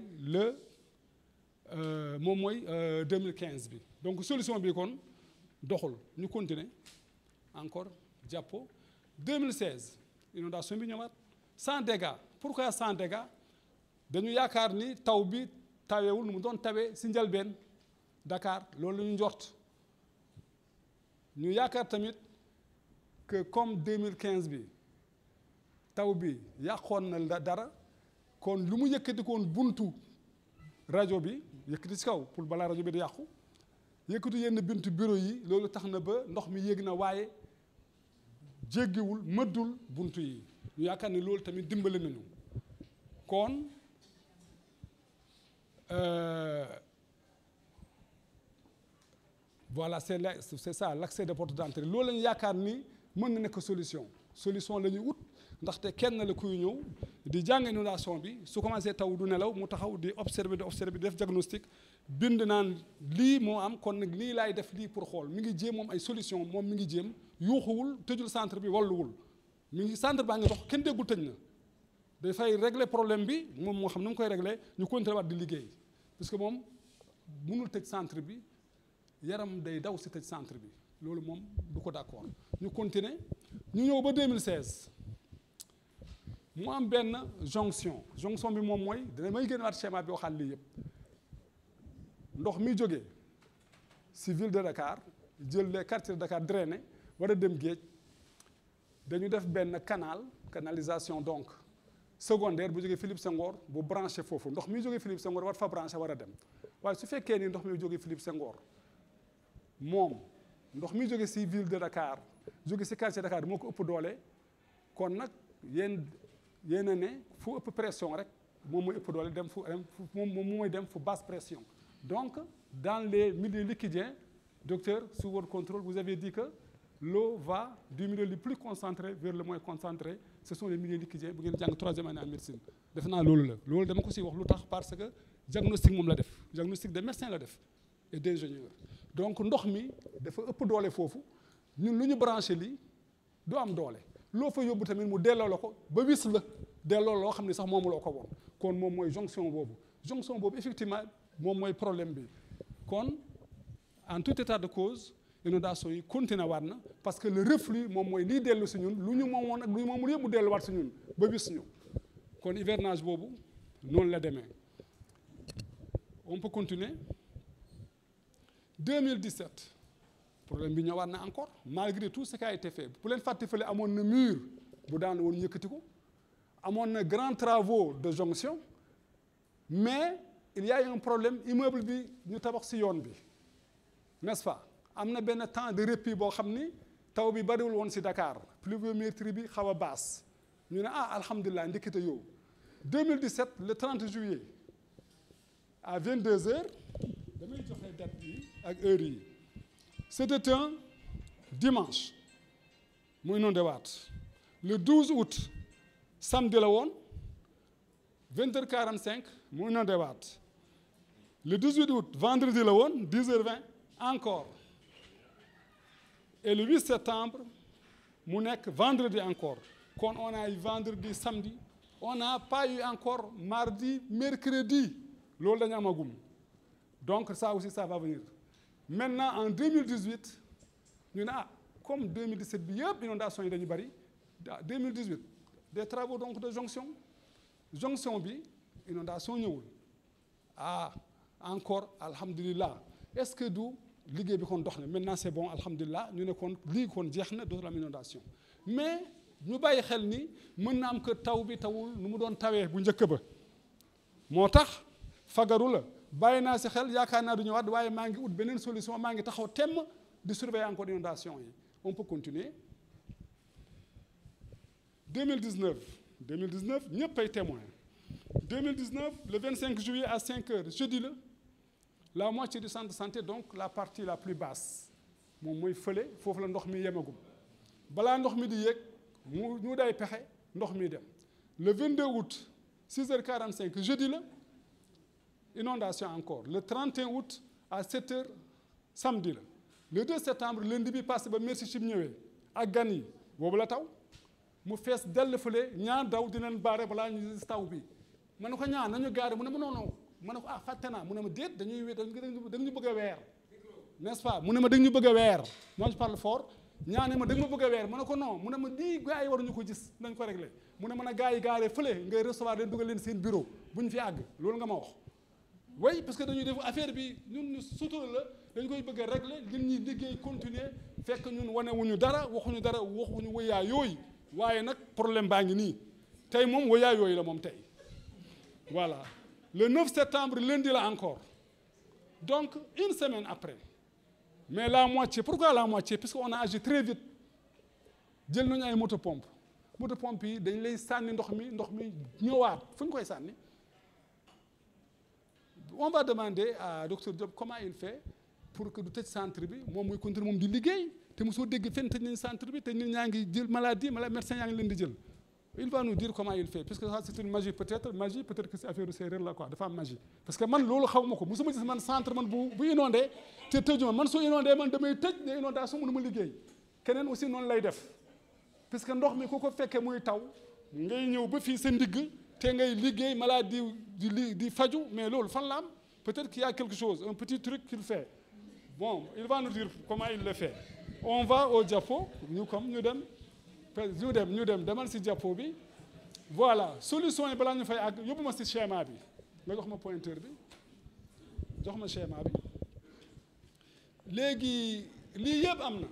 2015 bi donc solution bi kon doxul ñu continuer encore jàppo 2016 inondation bi ñëwaat sans dégâts pourquoi sans dégâts dañu yaakaar ni taw bi tawewul nu mu doon tawee si njëlbeen Dakar loolu la ñu njort ñu yaakaar tamit que comme 2015 bi taw bi yàqoon na dara kon lu mu yëkkati koon buntu rajo bi yëkkati si kaw pour balaa rajo bi di yàqu yëkkati yenn buntu bureau yi loolu tax na ba ndox mi yéeg na waaye jéggiwul mëddul buntu yi ñu yaakaar ni loolu tamit dimbali nañu kon voilà c'est ça l'accès de porte d'entrée loolu la ñu yaakaar ni mën na nekk solution la ñuy wut ndaxte kenn la kuy ñëw di jàng inondation bi su commencé taw du nelaw mu taxaw di observer def diagnostic bind naan lii moo am kon nag lii laay def lii pour xool mi ngi jéem moom ay solution moom mi ngi jéem yuuxuwul tëjul centre bi walluwul mi ngi centre baa ngi dox kenn déggul tëj na dafay régler problème bi moom moo xam ni mu koy régler ñu continuer waat di liggéey parce que moom mënul tëj centre bi yaram day daw si tëj centre bi loolu moom du ko d'accord ñu continuer ñu ñëw ba 2016 mu am benn jonction bi moom mooy dana may génn waat schéma bi waxaat lii yëpp ndox mi jógee si ville de Dakar jël les quartiers de Dakar drainé war a dem géej dañu def benn canalisation donc secondaire bu jógee Philippe Senghor bu branché foofu ndox mi jógee Philippe Senghor war fa branché war a dem waaye su fekkee ni ndox mi jógee Philippe Senghor moom ndox mi jóge si ville de Dakar jóge si quartier Dakar moo ko ëpp doole kon nag yéen a ne fu ëpp pression rek moom mooy ëpp doole moom mooy dem fu basse pression donc dans les milieux liquidiens docteur sous votre contrôle vous avez dit que l'eau va du milieu le plus concentré vers le moins concentré ce sont les milieux liquidiens bu ngeen jàng 3e année en médecine defe naa loolu la loolu dama ko si wax lu tax parce que diagnostic moom la def diagnostic de médecin la def et d'ingénieur donc ndox mi dafa ëpp doole foofu ñun lu ñu branché lii du am doole loo fa yóbbu tamit mu delloo la ko ba wis la delloo loo xam ne sax moomuloo ko woon kon moom mooy jonction boobu effectivement moom mooy problème bi kon en tout état de cause inondation yi continué waat na parce que le reflux moom mooy liy dellu si ñun lu ñu moomoon ak lu ñu moomul yëpp mu delluwaat si ñun ba wis ñu kon hivernage boobu noonu la demee on peut continuer 2017 problème bi ñëwaat na encore malgré tout ce qui a été fait bu leen fàtte fële amoon na mur bu daan woon yëkkati ko amoon na grands travaux de jonction mais il y a eu un problème immeuble bi ñu tabax si yoon bi n'est-ce pas am na benn temps de répit boo xam ni taw bi bariwul woon si Dakar pluviométrie bi xaw a basse ñu ne alhamdulilah ndekete yow 2017 le 30 juillet à 22h damay joxe date bi ak heure yi c'était un dimanche mu inondé waat le 12 août samedi la woon 20h45 mu inondé waat le 18 août vendredi la woon 10h20 encore et le 8 septembre mu nekk vendredi encore kon on a eu vendredi samedi on n'a pas eu encore mardi mercredi loolu dañu amagum donc ça aussi ça va venir maintenant en 2018 ñu ne comme 2017 bi yëpp inondation yi dañu bari 2018 des travaux donc de jonction bi inondation ñëwul encore alhamdulillah est-ce que du liggéey bi kon dox na maintenant c'est bon alhamdulillah ñu ne kon lii kon jeex na dootul am inondation mais ñu bàyyi xel ni mën na am que taw bi tawul nu mu doon tawee bu njëkk ba moo tax fagaru la bàyyi naa si xel yaakaar naa du ñëwaat waaye maa ngi ut beneen solution maa ngi taxaw temm di surveiller encore inondation yi on peut continuer 2019 ñëpp ay témoin 2019 le 25 juillet à 5 heures jeudi la moitié du centre de santé donc la partie la plus basse moom mooy fële foofu la ndox mi yemagum balaa ndox mi di yéeg ñu day pexe ndox mi dem le 22 août 6h45 jeudi la inondation encore le 31 août à 7h samedi la le 2 septembre lundi bi passé ba merci ci ñëwee ak gan yi boobu la taw mu fees dell fële ñaar daw dinañ baare balaa ñu gis taw bi ma ne ko ñaar nañu gaare mu ne ma non ma ne ko fàtte naa mu ne ma déet dañu bëgg a weer n'est-ce pas mu ne ma dañu bëgg a weer moi je parle fort ñaane ma dañu ma bëgg a weer ma ne ko non mu ne ma lii gars yi waruñu ko gis nañ ko réglé mu ne mën a gars yi gaaree fële ngay recevoir leen dugal leen seen bureau bu ñu fi àgg loolu nga ma wax oui parce que dañuy def affaire bi ñun ñu sutura la dañu koy bëgg a régler ñun ñuy liggéey continuer fekk ñun wanewuñu dara waxuñu wëyaa yooyu waaye nag problème baa ngi nii tey moom wëyaa yooyu la moom tey voilà le 9 septembre lundi la encore donc une semaine après mais la moitié pourquoi la moitié parce qu'on a agi très vite jël nañu ay moto pompe yi dañ lay sànni ndox mi ñëwaat fu ñu koy sànni on va demander à docteur Diop comment il fait pour que du tëj centre bi moom muy continuer moom di liggéey te mosoo dégg fenn tëj nañ centre bi te nit ñaa ngi jël maladie médecin yaa ngi leen di jël il va nous dire comment il fait parce que ça c'est une magie peut-être que c'est affaire séeréer la quoi dafa am magie parce que man loolu xaw ma ko mosuma gis man centre man bu inondé te tëjuma man soo inondé man damay tëj ne inondation mënu ma liggéey keneen aussi noonu lay def parce que ndox mi ku ko fekkee muy taw ngay ñëw ba fii sa ndigg te ngay liggéey maladie di faju mais loolu fan la am peut-être qu'il y a quelque chose un petit truc qu'il fait bon il va nous dire comment il le fait on va au diapo ñu dem demal si diapo bi voilà solution yi balaa ñu fay àgg yóbbu ma si schéma bi nga jox ma pointeur bi jox ma schéma bi léegi lii yëpp am na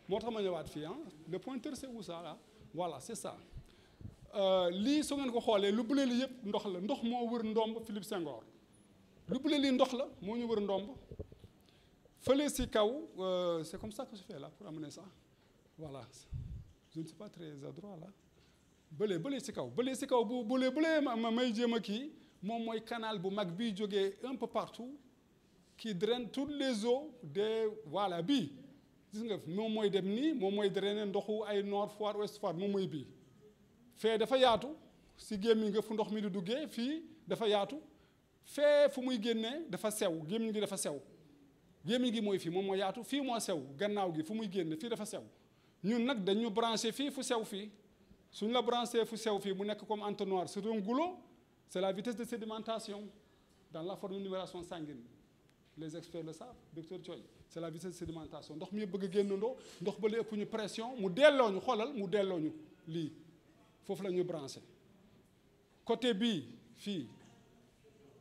moo tax ma ñëwaat fii le pointeur c'est où ça là voilà c'est ça lii soo ngeen ko xoolee lu bële li yëpp ndox moo wër ndomb Philippe Senghor lu bële lii ndox la moo ñu wër ndomb fële si kaw c'est comme ça que je fais là pour amener ça voilà je ne suis pas très adroit là bële si kaw bu bële ma may jéem a kii moom mooy canal bu mag bii jógee un peu partout qui draine toutes les eaux des voilà bii gis nga moom mooy dem nii moom mooy drainer ndoxu ay Nord Foire Ouest Foire moom mooy bii fee dafa yaatu si gémmiñ nga fu ndox mi di duggee fii dafa yaatu fee fu muy génnee dafa sew gémmiñ gi dafa sew gémmiñ gi mooy fii moom moo yaatu fii moo sew gannaaw gi fu muy génne fii dafa sew ñun nag dañu branché fii fu sew fii suñ la branché fu sew fii mu nekk comme entonnoir sur un goulot c'est la vitesse de sédimentation dans la forme de numération sanguine les experts le savent docteur Thioye c'est la vitesse de sédimentation ndox mi yëpp bëgg a génnandoo ndox ba la ëpp ñu pression mu delloo ñu xoolal mu delloo ñu lii foofu la ñu branché côté bii fii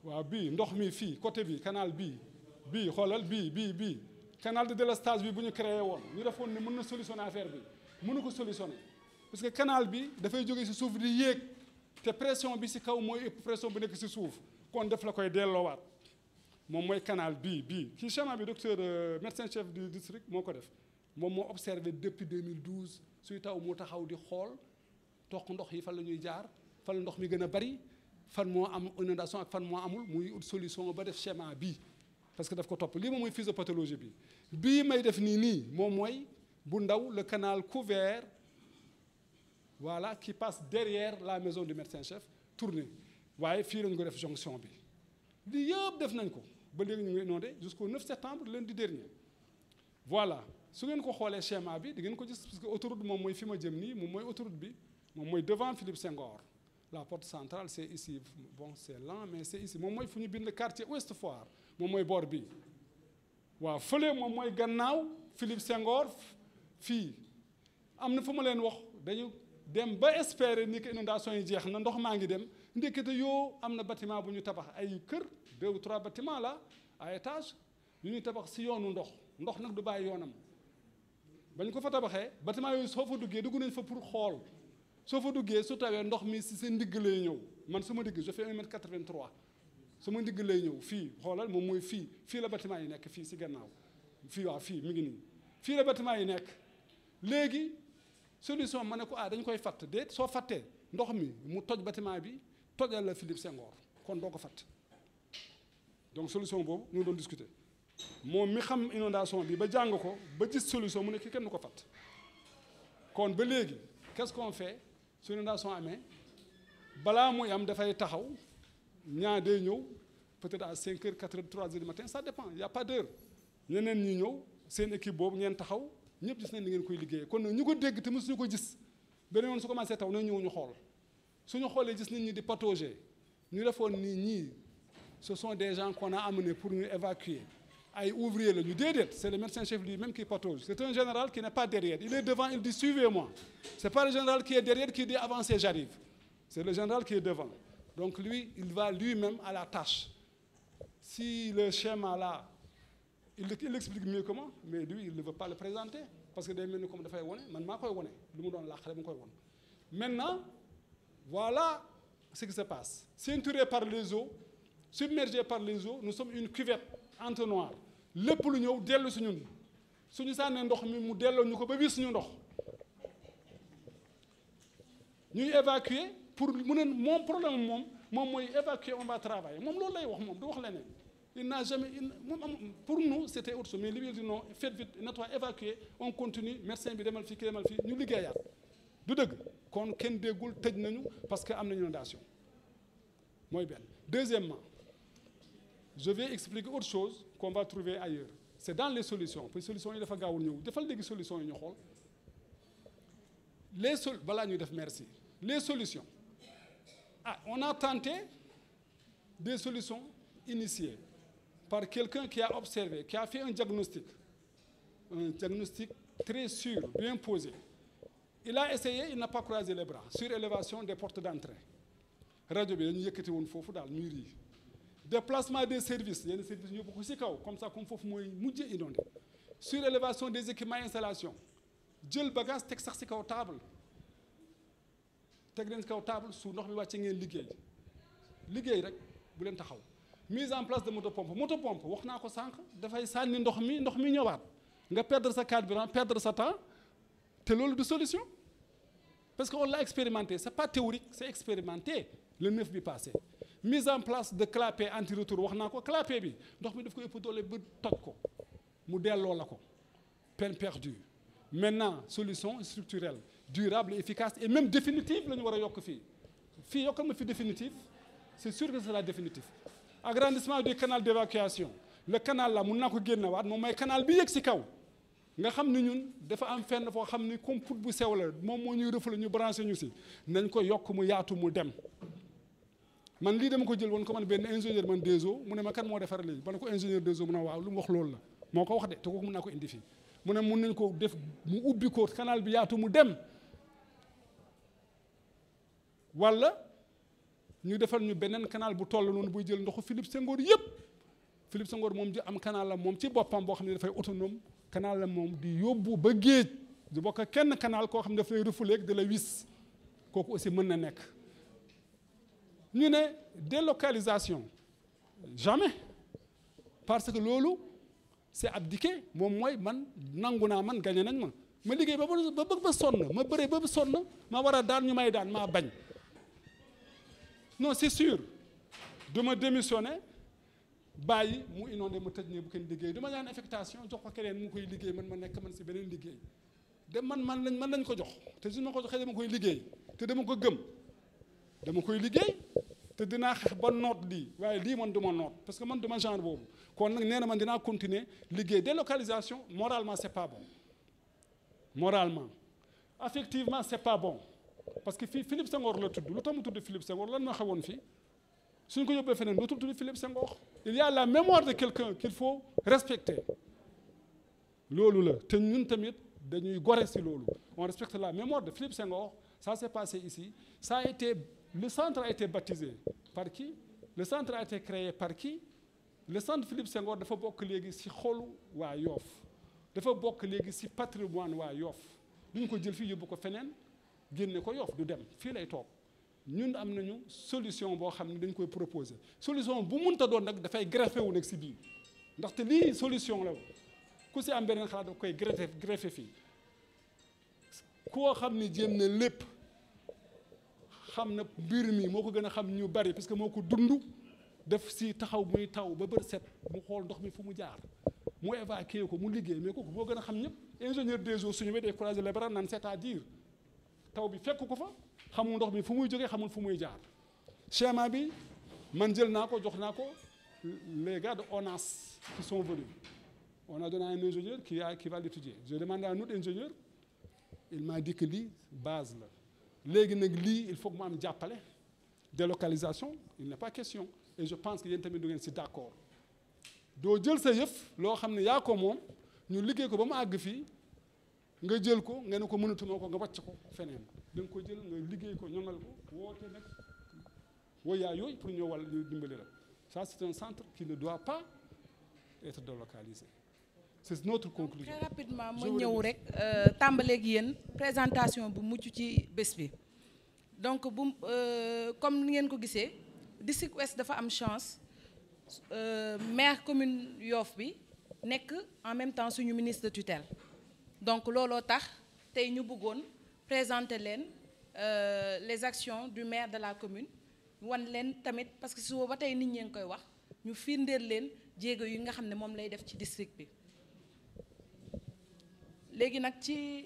waaw bii ndox mi fii côté bii canal bii xoolal bii canal de délestage bi bu ñu créé woon ñu defoon ne mën na solutionner affaire bi mënu ko solutionner parce que canal bi dafay jógee ci suuf di yéeg te pression bi ci kaw mooy ëpp pression bu nekk ci suuf kon def la koy delloowaat moom mooy canal bii ci schéma bi docteur médecin chef du district moo ko def moom moo observé depuis 2012 suy taw mu taxaw di xool toq ndox yi fan la ñuy jaar fan la ndox mi gën a bari fan moo am inondation ak fan moo amul muy ut solution ba def schéma bii parce que daf ko topp lii moom mooy physiopathologie bi bii may def nii moom mooy bu ndaw le canal couvert voilà qui passe derrière la maison du médecin chef tourné waaye fii lañu ko def jonction bi lii yëpp def nañ ko ba léegi ñu ngi inondé jusqu'au 9 septembre lundi dernier voilà su ngeen ko xoolee schéma bi di ngeen ko gis parce que autoroute moom mooy fi ma jëm nii moom mooy autoroute bi moom mooy devant Philippe Senghor la porte centrale c'est ici bon c'est lent mais c'est ici moom mooy fu ñu bind quartier Ouest Foire moom mooy bord bi waaw fële moom mooy gannaaw Philippe Senghor fii am na fu ma leen wax dañu dem ba espérer ni que inondation yi jeex na ndox maa ngi dem ndekete yoo am na bâtiment bu ñu tabax ay kër 2 ou 3 bâtiments là à étage yu ñuy tabax si yoonu ndox nag du bàyyi yoonam ba ñu ko fa tabaxee bâtiment yooyu soo fa duggee dugg nañ fa pour xool soo fa duggee su tawee ndox mi si seen ndigg lay ñëw man su ma digg je fais 1m83 su ma ndigg lay ñëw fii xoolal moom mooy fii la bâtiment yi nekk fii si gannaaw fii waaw fii mi ngi nii fii la bâtiment yi nekk léegi solution ma ne ko dañ koy fatt déet soo fattee ndox mi mu toj bâtiment bi tojal la Philippe Senghor kon doo ko fatt donc solution boobu ñu doon discuter moom mi xam inondation bi ba jàng ko ba gis solution mu ne ki kenn du ko fatt kon ba léegi qu'est-ce qu'on fait su inondation amee balaa muy am dafay taxaw ñaa day ñëw peut-être à 5 heures 4 heures 3 heures du matin ça dépend il y a pas d'heure ñeneen ñi ñëw seen équipe boobu ngeen taxaw ñëpp gis nañ ni ngeen koy liggéeyee kon nag ñu ko dégg te mësuñu ko gis beneen yoon su commencé taw na ñëw ñu xool suñu xoolee gis nit ñi di patauger ñu defoon ni ñii ce sont des gens qu'on a amenés pour ñu évacuer ay ouvriers la ñu déedéet c'est le médecin chef lui-même qui patauge c'est un général qui n'est pas derrière il est devant il dit suivez-moi c'est pas le général qui est derrière qui dit avancez j'arrive c'est le général qui est devant donc lui il va lui-même à la tâche si le schéma là il explique mieux comment mais lui il ne veut pas le présenter parce que day mel ni comme dafay wone man maa koy wone lu mu doon laaxale mu koy won maintenant voilà ce qui se passe ceinturé par les eaux submergé par les eaux nous sommes une cuvette entonnoir lépp lu ñëw dellu si ñun suñu sànnee ndox mi mu delloo ñu ko ba biir suñu ndox ñuy évacuer pour mu ne moom problème moom mooy évacuer on va travailler moom loolu lay wax moom du wax leneen il n'a jamais pour nous c'était autre chose mais li muy di non faites vite nettoie évacuer on continue médecin bi demal fii ki demal fii ñu liggéeyaat du dëgg kon kenn déggul tëj nañu parce que am na inondation mooy benn deuxièmement je vais expliquer autre chose qu'on va trouver ailleurs c'est dans les solutions puis solutions yi dafa gaawul ñëw defal léegi solutions yi ñu xool balaa ñuy def merci les solutions on a tenté des solutions initiées par quelqu'un qui a observé qui a fait un diagnostic très sûr bien posé il a essayé il n'a pas croisé les bras surélévation des portes d'entrée rajo bi dañu yëkkati woon foofu daal mur yi déplacement des services yenn services ñu bokk ci kaw comme ça comme foofu mooy mujj inondé surélévation des équipements installation jël bagage teg sax ci kaw table teg leen ci kaw table su ndox bi wàcce ngeen liggéey rek bu leen taxaw mise en place de motopompe wax naa ko sànq dafay sànni ndox mi ñëwaat nga perdre sa carburant perdre sa temps te loolu du solution parce que on l'a expérimenté c'est pas théorique c'est expérimenté le 9 bi passé mise en place de clapet anti-retour wax naa ko clapet bi ndox mi daf ko ëpp doole ba toj ko mu delloo la ko peine perdue. Maintenant solution structurelle durable efficace et même définitive la ñu war a yokk fii fii yokkal ma fi définitive c'est sûr que c'est la définitive. Agrandissement du canal d'évacuation le canal la mun naa ko génnewaat moom mooy canal bi yëg ci kaw nga xam ni ñun dafa am fenn foo xam ni comme put bu sew la moom moo ñuy refale ñu branché ñu ci nañ ko yokk mu yaatu mu dem. Man lii dama ko jël woon ko man benn ingénieur man des eaux mu ne ma kan moo defar lii ba ne ko ingénieur des eaux mu ne waaw lu mu wax loolu la moo ko wax de te kooku mun naa ko indi fii mu ne mun nañ ko def mu ubbi ko canal bi yaatu mu dem walla ñu defal ñu beneen canal bu toll noonu buy jël ndoxu Philippe Senghor yëpp Philippe Senghor moom am canal la moom ci boppam boo xam ne dafay autonome canal la moom di yóbbu ba géej di bokk kenn canal koo xam ne daf lay refoulé de la wis kooku aussi mën na nekk. ñu ne délocalisation jamais parce que loolu c'est abdiqué moom mooy man nangu naa man gagné nañ ma liggéey ba sonn ma bëree ba sonn ma war a daan ñu may daan maa bañ non c'est sûr duma démissionner bàyyi mu inondé ma tëj ne bu kenn liggéey dama ñaan affectation jox ko keneen mu koy liggéey man ma nekk man si beneen liggéey de man lañ ko jox te su ma ko joxee dama koy liggéey te dama ko gëm dama koy liggéey te dinaa xeex ba noot lii waaye lii man du ma noot parce que man du ma genre boobu kon nag nee na man dinaa continuer liggéey délocalisation moralement c'est pas bon moralement effectivement c'est pas bon parce que fii Philippe Senghor la tudd lu tax mu tudd Philippe Senghor lan moo xewoon fii suñ ko yóbbee feneen dootul tudd Philippe Senghor il y a la mémoire de quelqu'un qu'il faut respecter loolu la te ñun tamit dañuy gore ci loolu on respecte la mémoire de Philippe Senghor ça s'est passé ici ça a été le centre a été baptisé par qui le centre a été créé par qui le centre Philippe Senghor dafa bokk léegi ci xolu waa Yoff dafa bokk léegi ci patrimoine waa Yoff duñ ko jël fii yóbbu ko feneen génne ko Yoff du dem fii lay toog ñun am nañu solution boo xam ne dañ koy proposer solution bu munta doon nag dafay greffé wu nag ci biir ndaxte lii solution la ku ci am beneen xalaat daf koy greffé fii koo xam ni jéem na lépp xam na mbir mi moo ko gën a xam ñu bari parce que moo ko dund def ci taxaw muy taw ba bër set mu xool ndox mi fu mu jaar mu évacuer ko mu liggéey mais kooku moo gën a xam ñëpp ingénieur des eaux suñu day croiser les bras naan c'est-à-dire taw bi fekk ko fa xamul ndox mi fu muy jógee xamul fu muy jaar schéma bi man jël naa ko jox naa ko les gars de ONAS qui sont venus on a donné à un ingénieur qui va l'étudier j'ai demandé à un autre ingénieur il m'a dit que lii base la léegi nag lii il faut que mu am jàppale délocalisation il n'est pas question et je pense que yéen tamit du ngeen ci d'accord doo jël sa yëf loo xam ne yaa ko moom ñu liggéey ko ba mu àgg fii nga jël ko nga ne ko mënatuma ko nga wàcc ko feneen da nga ko jël nga liggéey ko ñoŋal ko woote nag woyaa yooyu pour ñëw wàll ñu dimbali la ça c'est un centre qui ne doit pas être délocalisé c'est notre conclusion. Très rapidement ma ñëw rek tàmbaleeg yéen présentation bu mucc ci bés bi donc bu comme ni ngeen ko gisee district ouest dafa am chance maire commune Yoff bi nekk en même temps suñu ministre de tutelle donc looloo tax tey ñu bëggoon présenter leen les actions du maire de la commune wan leen tamit parce que suba ba tey nit ñee ngi koy wax ñu firndeel leen jéego yi nga xam ne moom lay def ci district bi. léegi nag ci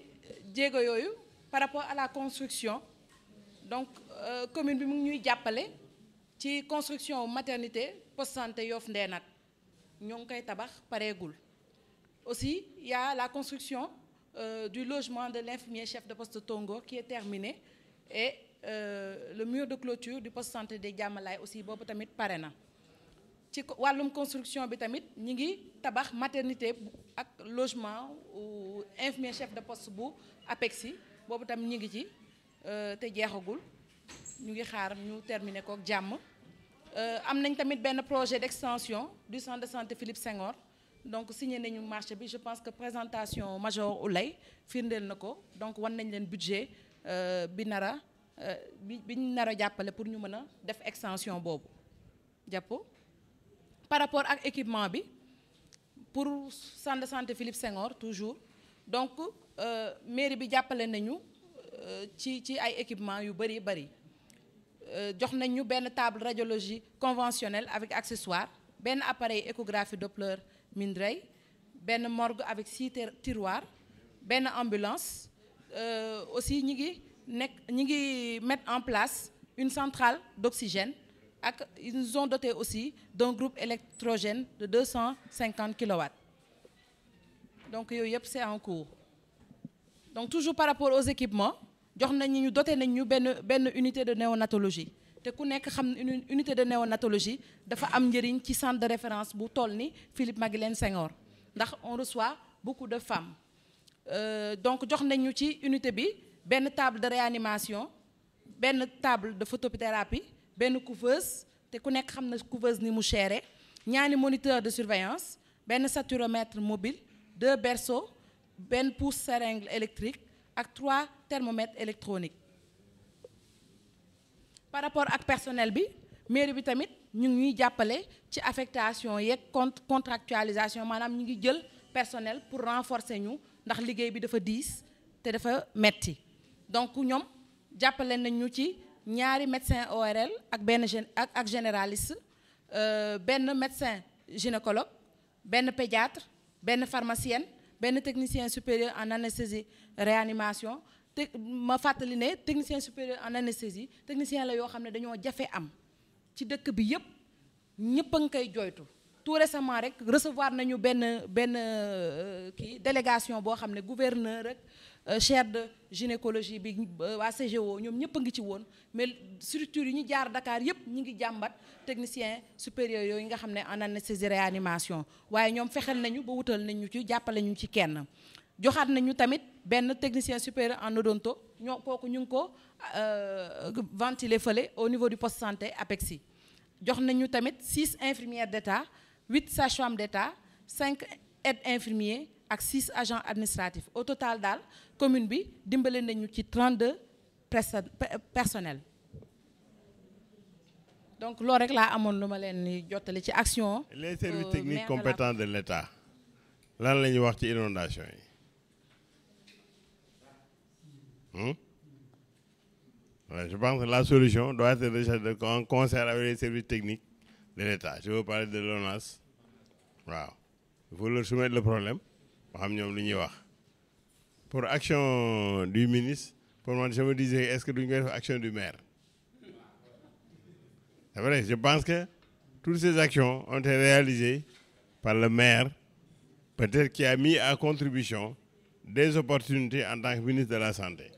jéego yooyu par rapport à la construction donc commune bi mu ngi ñuy jàppale ci construction maternité poste santé Yoff Ndeenat ñoo ngi koy tabax pareegul aussi il y a la construction du logement de l'infirmier chef de poste Tongo qui est terminé et le mur de clôture du poste santé des Diamalaye aussi boobu tamit pare na ci wàllum construction bi tamit ñi ngi tabax maternité ak logement infirmier chef de poste bu APEXI boobu tamit ñi ngi ci te jeexagul ñu ngi xaar ñu terminer ko ak jàmm am nañ tamit benn projet d'extension du centre de santé Philippe Senghor donc signé nañu marché bi je pense que présentation major Oulay firndeel na ko donc wan nañ leen budget bi ñu nar a jàppale pour ñu mën a def extension boobu jàpp par rapport ak équipement bi pour centre de santé Philippe Senghor toujours donc mairie bi jàppale nañu ci ay équipement yu bari jox nañu benn table radiologie conventionnelle avec accessoire benn appareil échographie Doppler Mindray benn morgue avec 6 tiroirs, benn ambulance. Aussi ñi ngi mettre en place une centrale d'oxygène. Ils nous ont doté aussi d'un groupe électrogène de 250 kW. Donc c'est en cours. Donc toujours par rapport aux équipements, nous doté une unité de néonatologie. Te ku nek xam une unité de néonatologie dafa am njëriñ ci centre de référence bu toll ni Philippe Maguilène Senghor ndax on reçoit beaucoup de femmes. Donc jox nañu ci unité bi benn table de réanimation, benn table de photothérapie, benn couveuse te ku nekk xam na couveuse ni mu chéré, ñaari moniteur de surveillance, benn saturomètre mobile, 2 berceaux, benn pousse seringue électrique ak 3 thermomètres électroniques. Par rapport ak personnel bi mairie bi tamit ñu ngi ñuy jàppale ci affectation yeeg contractualisation maanaam ñu ngi jël personnel pour renforcer ñu ndax liggéey bi dafa diis te dafa metti. Donc ñoom jàppale nañ ñu ci ñaari médecin ORL ak benn ak généraliste, benn médecin gynécologue, benn pédiatre, benn pharmacienne, benn technicien supérieur en anesthésie réanimation. Ma fàttali ne technicien supérieur en anesthésie technicien la yoo xam ne dañoo jafe am ci dëkk bi yëpp ñëpp a ngi koy jooytu. Tout récemment rek recevoir nañu benn délégation boo xam ne gouverneur rek chaire de gynécologie bi waa CGO ñoom ñëpp a ngi ci woon mais structure yi ñu jaar Dakar yëpp ñi ngi jàmbat technicien supérieur yooyu nga xam ne en anesthésie réanimation waaye ñoom fexel nañu ba wutal nañu ci jàppale ñu ci kenn. joxaat nañu tamit benn technicien supérieur en odonto ñoo kooku ñu ngi ko ventiler fële au niveau du poste santé APEXI. jox nañu tamit 6 infirmières d'État, 8 sages-femmes d'État, 5 aides infirmiers ak 6 agents administratifs. Au total daal commune bi dimbale nañu ci 32 personnels. Donc loolu rek laa amoon lu ma leen ni jottali ci action. Les services techniques compétents de l'État lan la ñuy wax ci inondation yi. Ouais, je pense que la solution doit être recherchée en concert avec les services techniques de l'État. Je veux parler de l'ONAS. Wow. Il faut leur soumettre le problème. Pour action du ministre, pour moi, je me disais, est-ce que nous avons action du maire? C'est vrai, je pense que toutes ces actions ont été réalisées par le maire, peut-être qui a mis à contribution des opportunités en tant que ministre de la Santé.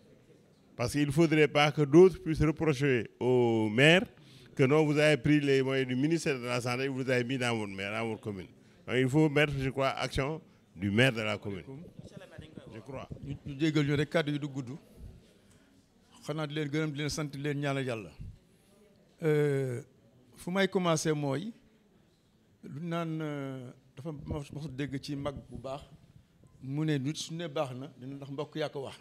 Parce qu'il ne faudrait pas que d'autres puissent reprocher au maire que non, vous avez pris les moyens du ministère de la Santé et vous les avez mis dans votre maire, dans votre commune. Donc il faut mettre, je crois, action du maire de la commune. Je crois. ñu jégal ñu rek kàddu yi du gudd xanaa di leen gërëm di leen sant di leen ñaanal yàlla fu may commencé mooy lu naan dafa mos dégg ci mag bu baax mu ne nit su ne baax na dina ndax mbokk yaa ko wax.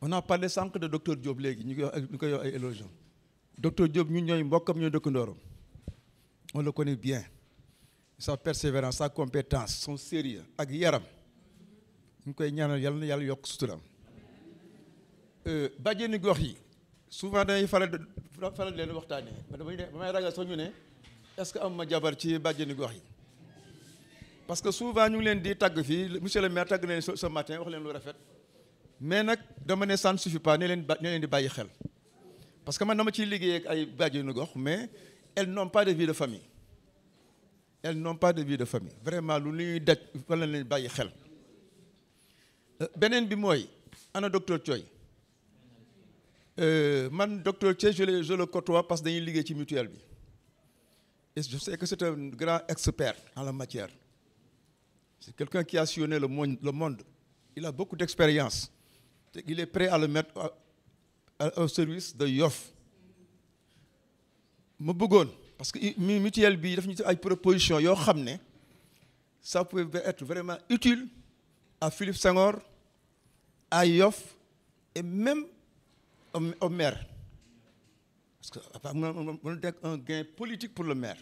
On a parlé sànq de docteur Diop léegi ñu koy wax ay éloges. Docteur Diop ñun ñooy mbokkam ñooy dëkkandooram. On le connaît bien. Sa persévérance, sa compétence, son sérieux ak yaram. ñu koy ñaanal yàlla na yàlla yokk suturam. Bàjjenu gox yi souvent dañuy faral leen waxtaanee ba may ragal sax ñu ne est-ce que am ma jabar ci bàjjenu gox yi. Parce que souvent ñu ngi leen di tàgg fii monsieur le maire tàgg leen ce matin wax leen lu rafet. Mais nag dama ne ça ne suffit pas ne leen di bàyyi xel parce que man dama ciy liggéey ak ay bàjjenu gox mais elles n'ont pas de vie de famille. Elles n'ont pas de vie de famille vraiment lu ñuy daj fa la leen bàyyi xel. Beneen bi mooy ana docteur Thioye man docteur Thioye je le côtoie parce que dañuy liggéey ci mutuelle bi et je sais que c'est un grand expert en la matière. C'est quelqu'un qui a sillonné le monde. Il a beaucoup d'expérience. Il est prêt à le mettre au service de Yoff. ma bëggoon parce que mutuelle bi daf ñu ay propositions yoo xam ne ça pouvait être vraiment utile à Philippe Senghor, à Yoff et même au maire. Parce que mën na nekk un gain politique pour le maire.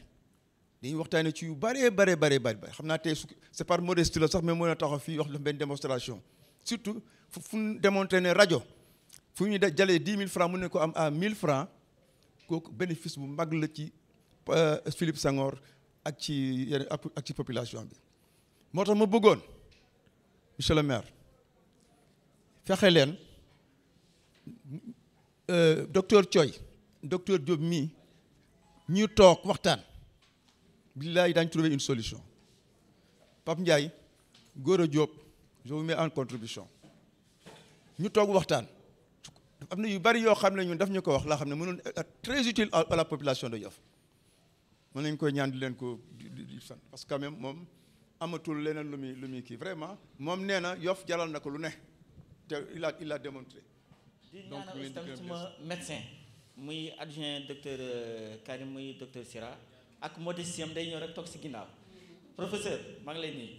dañuy waxtaanee ci yu bare xam naa tey c'est par modestie la sax mais mën a taxaw fii wax la benn démonstration surtout fu ñu démontré ne rajo fu ñu jalee 10 000 francs mën na ko am à 1000 francs kooku bénéfice bu mag la ci Philippe Senghor ak ci population bi. moo tax ma bëggoon monsieur le maire fexe leen docteur Thioy docteur Diop mii ñu toog waxtaan billahi daañu trouver une solution Pape Ndiaye Gora Diop je vous mets en contribution ñu toog waxtaan am na yu bari yoo xam ne ñun daf ñu ko wax laa xam ne mënoon être très utile à la population de Yoff mën nañ koy ñaan di leen ko di sant parce que quand même moom amatul leneen lu muy kii vraiment moom nee na Yoff jaral na ko lu ne te il a démontré. di ñaanal aussi tamit suma médecin muy adjoint docteur Karim muy docteur Sira ak modestie am day ñëw rek toog si ginnaaw professeur maa ngi lay nuyu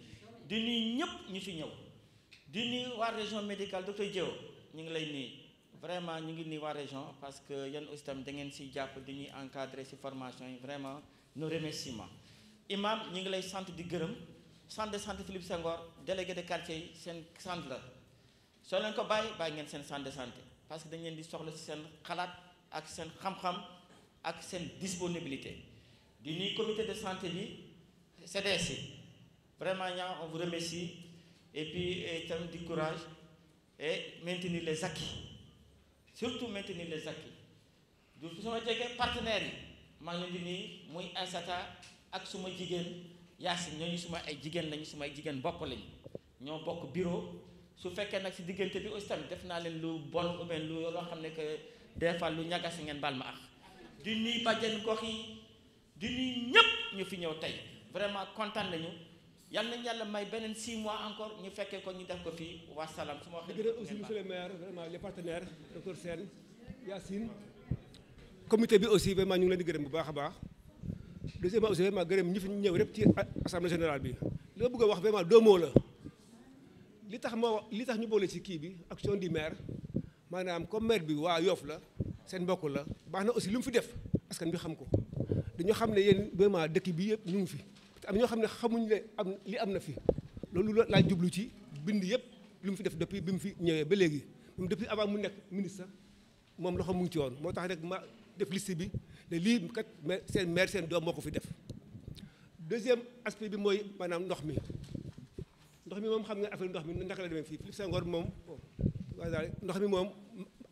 di nuyu ñëpp ñu fi ñëw di nuyu waa région médicale docteur Diéw ñu ngi lay nuyu vraiment ñu ngi nuyu waa région parce que yéen aussi tamit da ngeen si jàpp di ñuy encadrer si formation yi vraiment nos remerciements imam ñu ngi lay sant di gërëm centre de santé Philippe Senghor délégué de quartier yi seen centre la soo leen ko bàyyi ngeen seen centre de santé parce que dañ leen di soxla si seen xalaat ak seen xam-xam ak seen disponibilité di nuyu comité de santé bi CDS vraiment ñaa on vous remercie et puis tamit du courage et maintenir les acquis surtout maintenir les acquis du suma jegee partenaires yi maa ngi leen di nuyu muy Aïssata ak suma jigéen Yacine ñooñu suma ay jigéen lañu suma ay jigéen bopp lañu ñoo bokk bureau su fekkee nag si diggante bi aussi tamit def naa leen lu bon ou bien lu loo xam ne que des fois lu ñagas ngeen baal ma ak di nuyu bàjjen gox yi di nuyu ñëpp ñu fi ñëw tey vraiment kontaan nañu yal nañu yàlla may beneen 6 mois encore ñu fekkee ko ñu def ko fii wasalaam su ma waxee. di gërëm aussi monsieur le maire vraiment les partenaires docteur Sène Yacine comité bi aussi vraiment ñu ngi leen di gërëm bu baax a baax deuxièmement aussi vraiment gërëm ñi fi ñëw rek ci assemblée générale bi li ma bëgg a wax vraiment 2 mots la li tax ñu boole ci kii bi action du maire maanaam comme maire bi waa Yoff la seen mbokk la baax na aussi lu mu fi def askan bi xam ko dañoo xam ne yéen vraiment dëkk bi yëpp ñu ngi fi te am ñoo xam ne xamuñ ne li am na fi loolu laa jublu ci bind yëpp lu mu fi def depuis bi mu fi ñëwee ba léegi moom depuis avant mu nekk ministre moom loxo mu ngi ci woon moo tax rek ma def liste bi ne lii kat seen maire seen doom moo ko fi def. deuxième aspect bi mooy maanaam ndox mi moom xam nga affaire ndox mi naka la demee fii Philippe Senghor moom ndox mi moom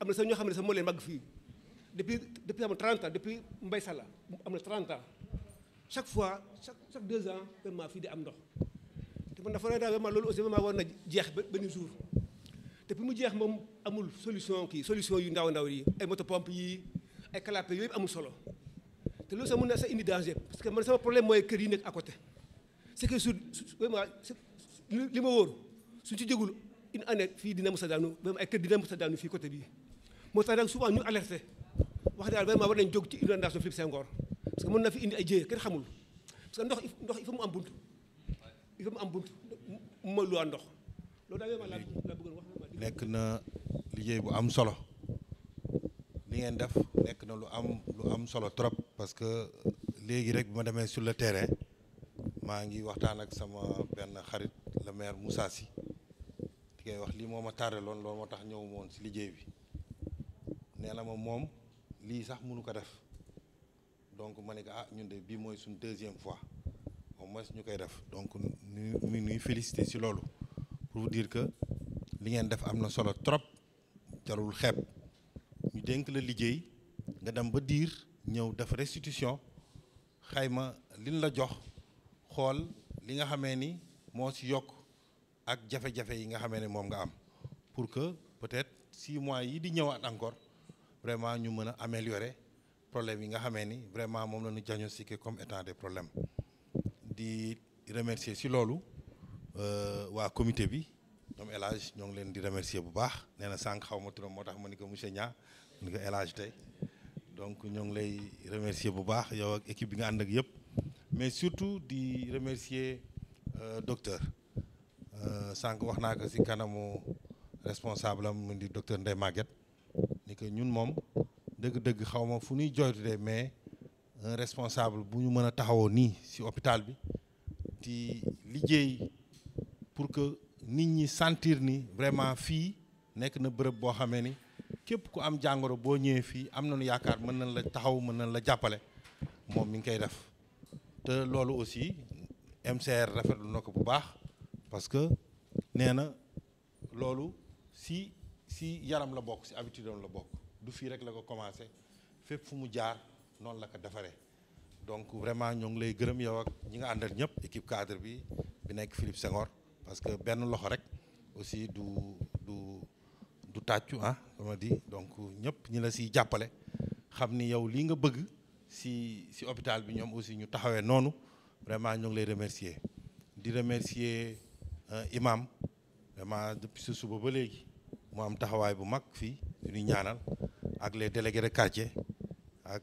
am na sax ñoo xam ne sax moo leen màgg fii depuis am 30 ans depuis Mbaye Salla am na 30 ans chaque fois chaque 2 ans vraiment fii di am ndox te man dafa vraiment loolu aussi vraiment war na jeex benn jour te pour mu jeex moom amul solution yu ndaw yi ay moto pompe yi ay calapé yooyu amul solo te loolu sax mën na sax indi danger parce que man sama problème mooy kër yi nekk à côté c'est que vraiment li ma wóor suñ ci jégul une année fii dina mos a daanu vraiment ay kër dina mos a daanu fii côté bii moo tax nag souvent ñu alerté wax daal vraiment war nañ jóg ci inondation Philippe Senghor parce que mën na fi indi ay jéye kenn xamul parce que ndox il faut mu am bunt mu mooy lu waa ndox loolu daal vraiment laa bëggoon wax. nekk na liggéey bu am solo li ngeen def nekk na lu am solo trop parce que léegi rek bi ma demee sur le terrain maa ngi waxtaan ak sama benn xarit le maire Moussa Sy di koy wax lii moo ma tardé loon loolu moo tax ñëw woon si liggéey bi nee na ma moom lii sax mënu ko def donc ma ne ko ñun de bii mooy suñ 2e fois au moins ñu koy def donc ñuy félicité si loolu pour vous dire que li ngeen def am na solo trop jarul xeeb ñu dénk la liggéey nga dem ba diir ñëw def restitution xayma liñ la jox xool li nga xamee ni moo si yokk ak jafe-jafe yi nga xamee ne moom nga am pour que peut-être 6 mois yi di ñëwaat encore vraiment ñu mën a améliorer problème yi nga xamee ni vraiment moom la ñu diagnostiqué comme étant des problèmes di remercier si loolu waa comité bi ñoom El Hadj ñoo ngi leen di remercier bu baax nee na sànq xaw ma turam moo tax ma ni ko monsieur Nia ni ko El Hadj tey donc ñoo ngi lay remercier bu baax yow ak équipe bi nga ànd ak yëpp mais surtout di remercier docteur sànq wax naa ko si kanamu responsable am mu di docteur Ndeye Maguette ni que ñun moom dëgg-dëgg xaw ma fu ñuy joytu de mais un responsable bu ñu mën a taxawoo nii si hôpital bi di liggéey pour que nit ñi sentir ni vraiment fii nekk na bërëb boo xamee ni képp ku am jàngoro boo ñëwee fii am nañu yaakaar mën nañ la taxaw mën nañ la jàppale moom mi ngi koy def te loolu aussi MCR rafetlu na ko bu baax parce que nee na loolu si yaram la bokk si habitude am la bokk du fii rek la ko commencé fépp fu mu jaar noonu la ko defaree donc vraiment ñoo ngi lay gërëm yow ak ñi nga àndal ñëpp équipe cadre bi nekk Philippe Senghor parce que benn loxo rek aussi du tàccu comme dit donc ñëpp ñi la siy jàppale xam ni yow lii nga bëgg si hôpital bi ñoom aussi ñu taxawee noonu vraiment ñoo ngi lay remercier di remercier imam vraiment depuis ce suba ba léegi mu am taxawaay bu mag fii ñu ñaanal ak les délégués de quartier ak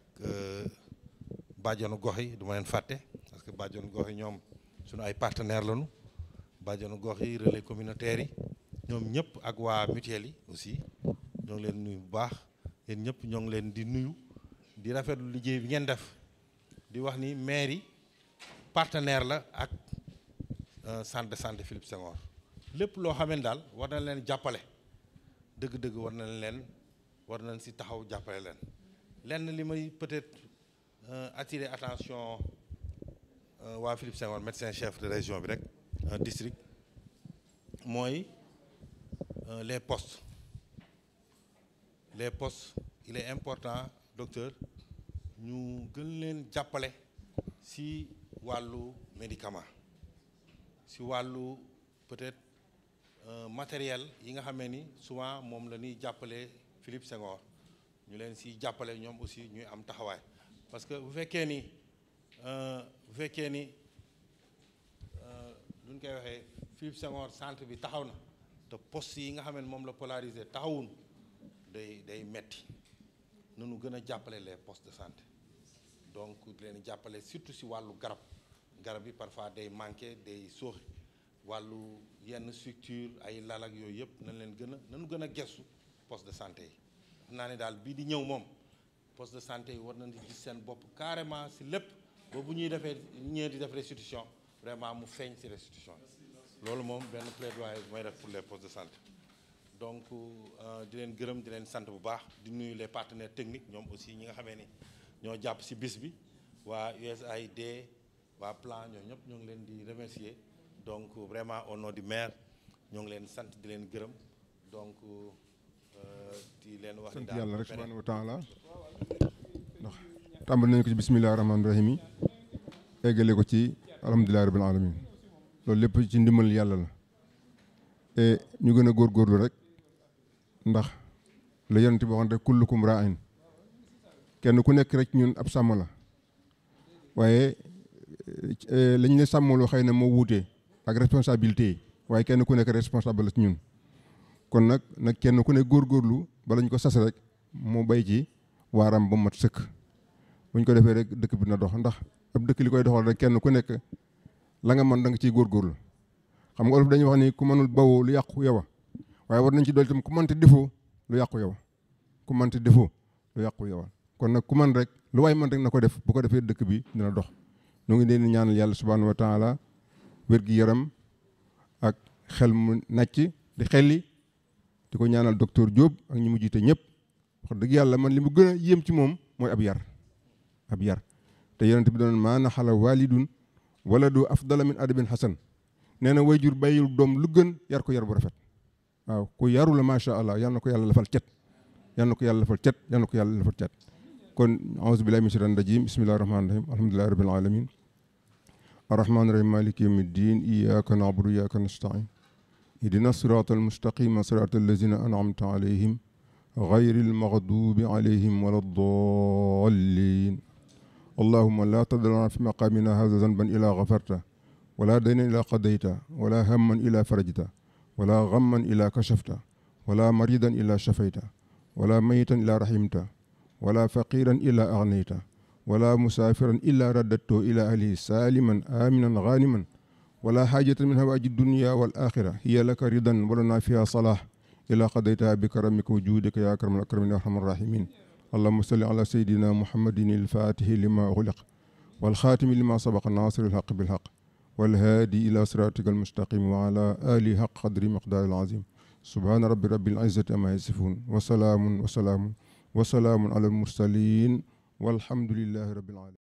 bàjjanu gox yi du ma leen fàtte parce que bàjjanu gox yi ñoom suñu ay partenaires lañu bàjjanu gox yi relais communautaires yi ñoom ñëpp ak waa mutuelle yi aussi ñoo ngi leen nuyu bu baax yéen ñëpp ñoo ngi leen di nuyu di rafetlu liggéey bi ngeen def di wax ni maire yi partenaire la ak centre de santé Philippe Senghor lépp loo xam ne daal war na leen jàppale dëgg-dëgg war nañ si taxaw jàppale leen lenn li may peut-être attirer attention waa Philippe Senghor médecin chef de région bi rek district mooy les postes il est important docteur ñu gën leen jàppale si wàllu médicament si wàllu peut-être matériel yi nga xamee ni souvent moom la ñuy jàppale Philippe Senghor ñu leen si jàppale ñoom aussi ñuy am taxawaay parce que bu fekkee ni lu ñu koy waxee Philippe Senghor centre bi taxaw na te poste yi nga xam ne moom la polarisé taxawun day metti nanu gën a jàppale les postes de santé donc di leen jàppale surtout si wàllu garab yi parfois day manqué day sooxe wàllu yenn structure ay lal ak yooyu yëpp nanu gën a gestu poste de santé yi xam naa ne daal bii di ñëw moom poste de santé yi war nañ di gis seen bopp carrément si lépp ba bu ñuy ñëwee di def restitution vraiment mu feeñ si restitution loolu moom benn plaidoyer mooy def pour les postes de santé donc di leen gërëm di leen sant bu baax di nuyu les partenaires techniques ñoom aussi ñi nga xamee ni ñoo jàpp si bis bi waa USAID waa plan ñoo ñëpp ñoo ngi leen di remercier donc vraiment au nom du maire ñoo ngi leen sant di leen gërëm donc di leen wax sant yàlla rek subhanahu wa taala ndax tàmbali nañu ko ci bisimilah rahmaani rahim yi eggale ko ci alhamdulilah rabbil alamin loolu lépp ci ndimbal yàlla la et ñu gën a góorgóorlu rek ndax la yonent bi waxoon rek kullukum ra'in kenn ku nekk rek ñun ab sàmm la waaye lañ ne sàmmaloo xëy na moo wuutee ak responsabilité yi waaye kenn ku nekk responsable la ci ñun kon nag kenn ku ne góorgóorlu bala ñu ko sas rek mu bay ci waaram ba mat sëkk bu ñu ko defee rek dëkk bi na dox ndax ab dëkk li koy doxal rek kenn ku nekk la nga mën da nga ciy góorgóorlu xam nga olof dañuy wax ni ku mënul bawoo lu yàqu yow waaye war nañ ci dolli tam ku mënti defoo lu yàqu yow ku mënti defoo lu yàqu yow kon nag ku mën rek lu waay mën rek na ko def bu ko defee dëkk bi dina dox ñu ngi leen di ñaanal yàlla subhanahu wa taala wér-gi-yaram ak xel mu nàcc di xelli di ko ñaanal docteur Diop ak ñi mu jiite ñëpp wax dëgg yàlla man li mu gën a yéem ci moom mooy ab yar te yonent bi doon maa naxala walidun waladu afdala min adabin hasan nee na wayjur bàyyil doom lu gën yar ko yar bu rafet waaw ku yaru la macha allah yal na ko yàlla lafal cet yal na ko yàlla lafal cet yal na ko yàlla lafal cet kon auzu billahi min shaytaani rajim bismillahi rahmaani rahim alhamdulillahi rabbil alamin arrahmaani rahim maliki yawmi ddin iyyaka na'budu wa iyyaka nasta'in ihdina sirata almustaqima sirata allazina an'amta alayhim ghayril maghdubi alayhim wala ddallin اللهم لا تدع لنا في مقامنا هذا ذنبا إلا غفرته ولا دينا إلا قضيته ولا هما إلا فرجته ولا غما إلا كشفته ولا مريضا إلا شفيته ولا ميتا إلا رحمته ولا فقيرا إلا أغنيته ولا مسافرا إلا رددته إلى أهله سالما آمنا غانما ولا حاجة من هوائج الدنيا والآخرة هي لك رضا ولنا فيها صلاح إلا قضيتها بكرمك وجودك يا أكرم الأكرمين يا أرحم الراحمين اللهم صل على سيدنا محمد الفاتح لما أغلق والخاتم لما سبق الناصر الحق بالحق والهادي إلى صراطك المستقيم وعلى آله حق قدر مقدار العظيم سبحان رب العزة أما يصفون وسلام على المرسلين والحمد لله رب العالمين